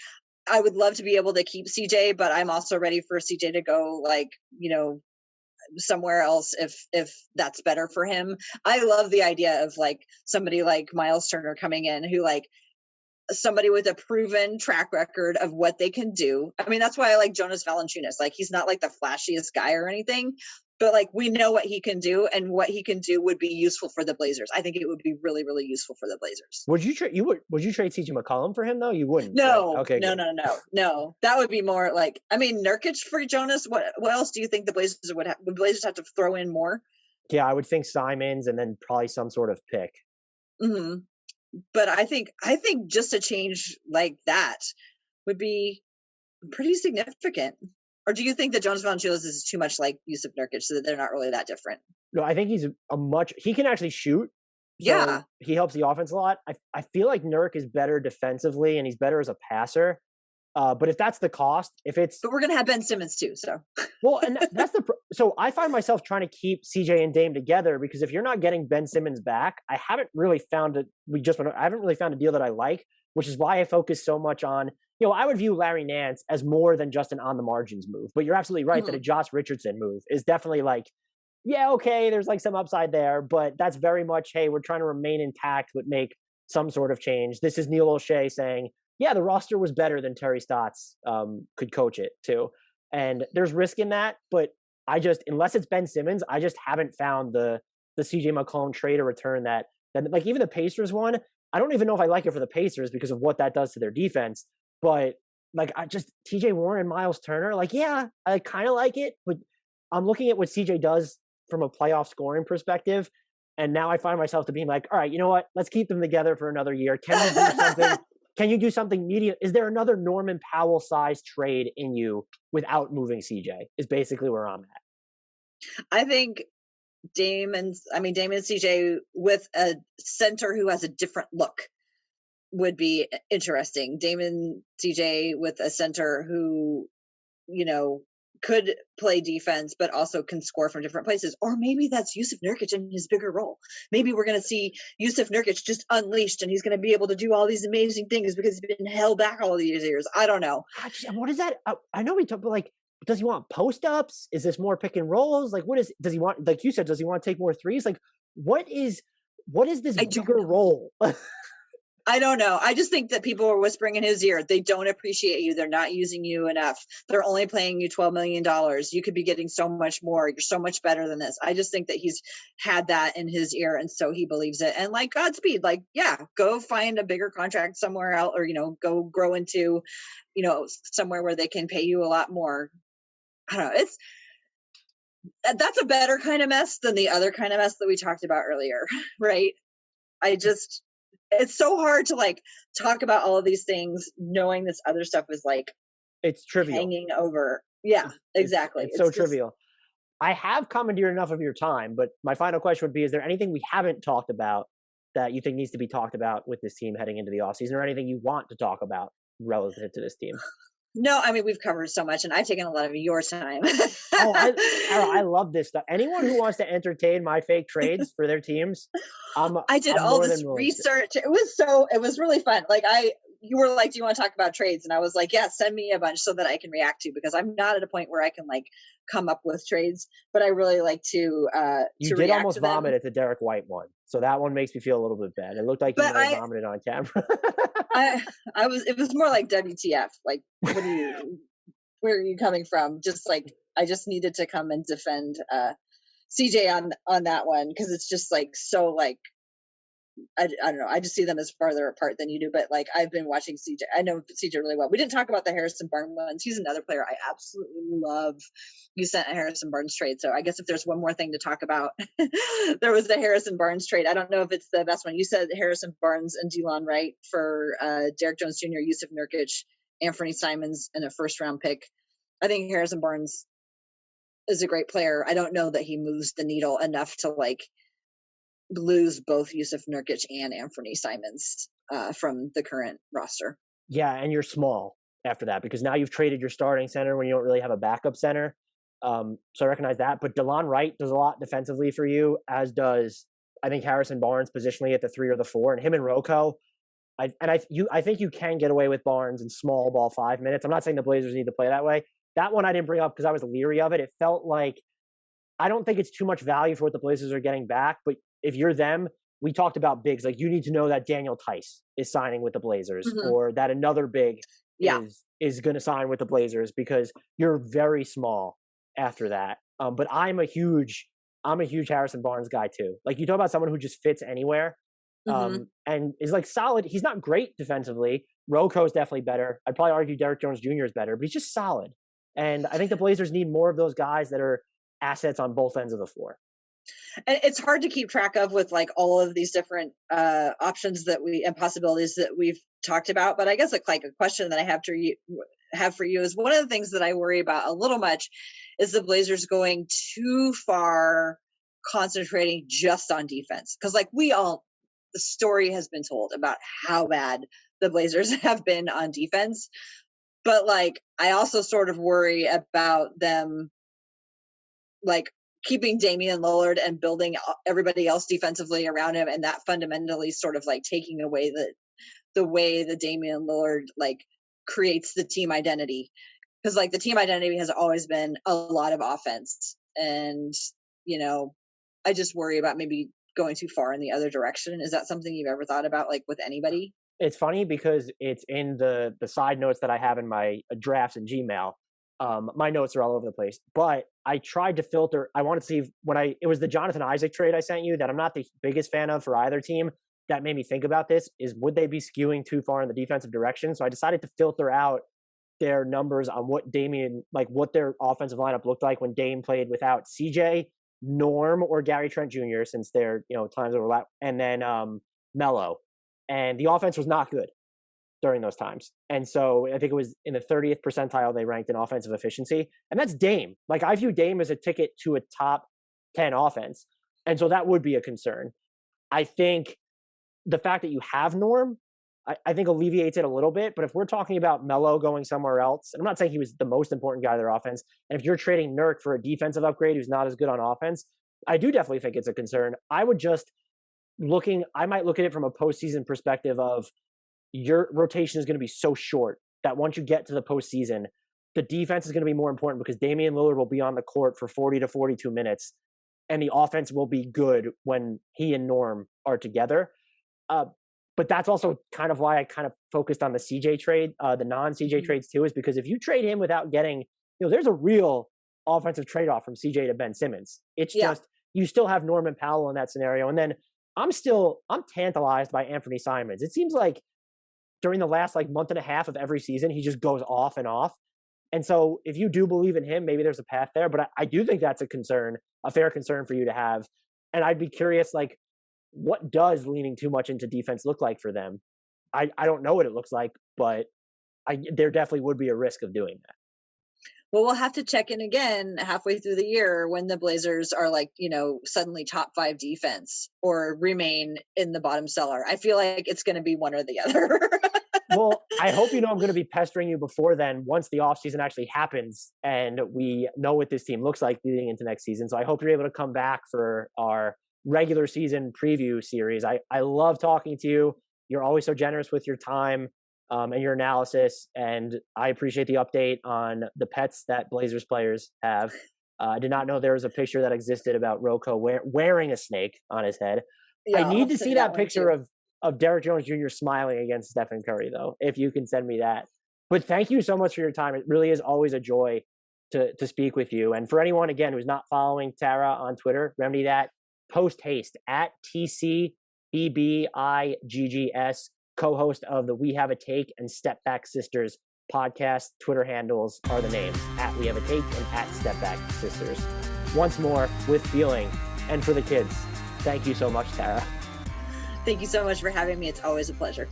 I would love to be able to keep CJ, but I'm also ready for CJ to go, like, somewhere else if that's better for him. I love the idea of, like, somebody like Miles Turner coming in who, like, somebody with a proven track record of what they can do. I mean, that's why I like Jonas Valanciunas. Like, he's not like the flashiest guy or anything, but like, we know what he can do, and what he can do would be useful for the Blazers. I think it would be really, really useful for the Blazers. Would you trade CJ McCollum for him though? You wouldn't. No, right? Okay, no. That would be more like, I mean, Nurkic for Jonas. What else do you think the Blazers would have? Would Blazers have to throw in more? Yeah, I would think Simons and then probably some sort of pick. Mm-hmm. But I think just a change like that would be pretty significant. Or do you think that Jonas Valanciunas is too much like Jusuf Nurkic, so that they're not really that different? No, I think he can actually shoot. So yeah. He helps the offense a lot. I feel like Nurk is better defensively, and he's better as a passer. But if that's the cost, but we're gonna have Ben Simmons too. So and that's so I find myself trying to keep CJ and Dame together, because if you're not getting Ben Simmons back, I haven't really found a deal that I like, which is why I focus so much on, I would view Larry Nance as more than just an on the margins move. But you're absolutely right that a Josh Richardson move is definitely like, yeah, okay, there's like some upside there, but that's very much, hey, we're trying to remain intact but make some sort of change. This is Neil Olshey saying, yeah, the roster was better than Terry Stotts could coach it too. And there's risk in that, but unless it's Ben Simmons, I just haven't found the CJ McCollum trade or return that like, even the Pacers one, I don't even know if I like it for the Pacers because of what that does to their defense. But like, TJ Warren and Miles Turner, like, yeah, I kind of like it, but I'm looking at what CJ does from a playoff scoring perspective. And now I find myself to being like, all right, you know what? Let's keep them together for another year. Can you do something? Can you do something medium? Is there another Norman Powell size trade in you without moving CJ? Is basically where I'm at. I think Dame and CJ with a center who has a different look would be interesting. Dame and CJ with a center who could play defense, but also can score from different places. Or maybe that's Jusuf Nurkic in his bigger role. Maybe we're going to see Jusuf Nurkic just unleashed and he's going to be able to do all these amazing things because he's been held back all these years. I don't know. What is that? I know we talked, but like, does he want post ups? Is this more pick and rolls? Like, does he want, like you said, does he want to take more threes? Like, what is this bigger role? I don't know. I just think that people are whispering in his ear. They don't appreciate you. They're not using you enough. They're only paying you $12 million. You could be getting so much more. You're so much better than this. I just think that he's had that in his ear. And so he believes it. And like, Godspeed, like, yeah, go find a bigger contract somewhere else, or, go grow into, somewhere where they can pay you a lot more. I don't know. That's a better kind of mess than the other kind of mess that we talked about earlier. Right. It's so hard to like talk about all of these things, knowing this other stuff is like, it's trivial, hanging over. Yeah, exactly. It's so trivial. I have commandeered enough of your time, but my final question would be, is there anything we haven't talked about that you think needs to be talked about with this team heading into the offseason, or anything you want to talk about relative to this team? No, I mean, we've covered so much and I've taken a lot of your time. I love this stuff. Anyone who wants to entertain my fake trades for their teams, I did all this research. It was really fun. Like you were like, do you want to talk about trades? And I was like, yeah, send me a bunch so that I can react to, because I'm not at a point where I can like come up with trades, but I really like to you did almost vomit at the Derrick White one. So that one makes me feel a little bit bad. It looked like you vomited on camera. it was more like WTF. Like, where are you coming from? Just like, I just needed to come and defend CJ on that one, because it's just like so like I don't know. I just see them as farther apart than you do, but like I've been watching CJ. I know CJ really well. We didn't talk about the Harrison Barnes ones. He's another player I absolutely love. You sent a Harrison Barnes trade, so I guess if there's one more thing to talk about, there was the Harrison Barnes trade. I don't know if it's the best one. You said Harrison Barnes and Delon Wright for Derrick Jones Jr., Jusuf Nurkic, Anthony Simons, and a first-round pick. I think Harrison Barnes is a great player. I don't know that he moves the needle enough to like lose both Jusuf Nurkic and Anthony Simons from the current roster. Yeah, and you're small after that, because now you've traded your starting center when you don't really have a backup center. So I recognize that. But Delon Wright does a lot defensively for you, as does, I think, Harrison Barnes positionally at the 3 or the 4, and him and Rocco. I think you can get away with Barnes in small ball 5 minutes. I'm not saying the Blazers need to play that way. That one I didn't bring up because I was leery of it. It felt like, I don't think it's too much value for what the Blazers are getting back, but if you're them, we talked about bigs. Like, you need to know that Daniel Tice is signing with the Blazers, or that another big is going to sign with the Blazers, because you're very small after that. But I'm a huge Harrison Barnes guy too. Like, you talk about someone who just fits anywhere, and is like solid. He's not great defensively. Rocco's definitely better. I'd probably argue Derrick Jones Jr. is better, but he's just solid. And I think the Blazers need more of those guys that are assets on both ends of the floor. And it's hard to keep track of with like all of these different options and possibilities that we've talked about. But I guess like a question that I have for you is, one of the things that I worry about a little much is the Blazers going too far, concentrating just on defense. Because like the story has been told about how bad the Blazers have been on defense. But like, I also sort of worry about them like keeping Damian Lillard and building everybody else defensively around him, and that fundamentally sort of like taking away the way that Damian Lillard like creates the team identity. Because like the team identity has always been a lot of offense, and I just worry about maybe going too far in the other direction. Is that something you've ever thought about, like with anybody? It's funny because it's in the side notes that I have in my drafts in Gmail. My notes are all over the place, but I tried to filter. I wanted to see it was the Jonathan Isaac trade I sent you that I'm not the biggest fan of for either team. That made me think about this, is would they be skewing too far in the defensive direction? So I decided to filter out their numbers on what their offensive lineup looked like when Dame played without CJ, Norm, or Gary Trent Jr., since their times overlap, and then Melo. And the offense was not good during those times. And so I think it was in the 30th percentile they ranked in offensive efficiency. And that's Dame. Like, I view Dame as a ticket to a top 10 offense. And so that would be a concern. I think the fact that you have Norm, I think alleviates it a little bit. But if we're talking about Melo going somewhere else, and I'm not saying he was the most important guy to their offense, and if you're trading Nurk for a defensive upgrade who's not as good on offense, I do definitely think it's a concern. I might look at it from a postseason perspective of your rotation is going to be so short that once you get to the postseason, the defense is going to be more important because Damian Lillard will be on the court for 40 to 42 minutes, and the offense will be good when he and Norm are together. But that's also kind of why I kind of focused on the CJ trade, the non-CJ trades too, is because if you trade him without getting, there's a real offensive trade-off from CJ to Ben Simmons. It's just, you still have Norman Powell in that scenario. And then I'm tantalized by Anthony Simons. It seems like during the last month and a half of every season, he just goes off and off. And so if you do believe in him, maybe there's a path there, but I do think that's a fair concern for you to have. And I'd be curious, what does leaning too much into defense look like for them? I don't know what it looks like, but there definitely would be a risk of doing that. Well, we'll have to check in again halfway through the year when the Blazers are suddenly top 5 defense or remain in the bottom cellar. I feel like it's going to be one or the other. Well, I hope I'm going to be pestering you before then, once the offseason actually happens and we know what this team looks like leading into next season. So I hope you're able to come back for our regular season preview series. I love talking to you. You're always so generous with your time and your analysis, and I appreciate the update on the pets that Blazers players have. I did not know there was a picture that existed about Rocco wearing a snake on his head. Yeah, I need to see that picture of Derrick Jones Jr. smiling against Stephen Curry, though, if you can send me that. But thank you so much for your time. It really is always a joy to speak with you. And for anyone, again, who's not following Tara on Twitter, remedy that. Post haste at TCBBIGGS, co-host of the We Have a Take and Step Back Sisters podcast. Twitter handles are the names at We Have a Take and at Step Back Sisters. Once more, with feeling and for the kids, thank you so much, Tara. Thank you so much for having me. It's always a pleasure.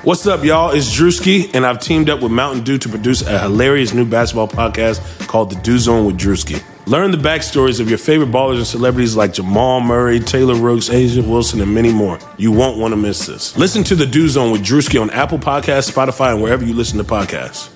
What's up, y'all? It's Drewski, and I've teamed up with Mountain Dew to produce a hilarious new basketball podcast called The Dew Zone with Drewski. Learn the backstories of your favorite ballers and celebrities like Jamal Murray, Taylor Rooks, Asia Wilson, and many more. You won't want to miss this. Listen to The Dew Zone with Drewski on Apple Podcasts, Spotify, and wherever you listen to podcasts.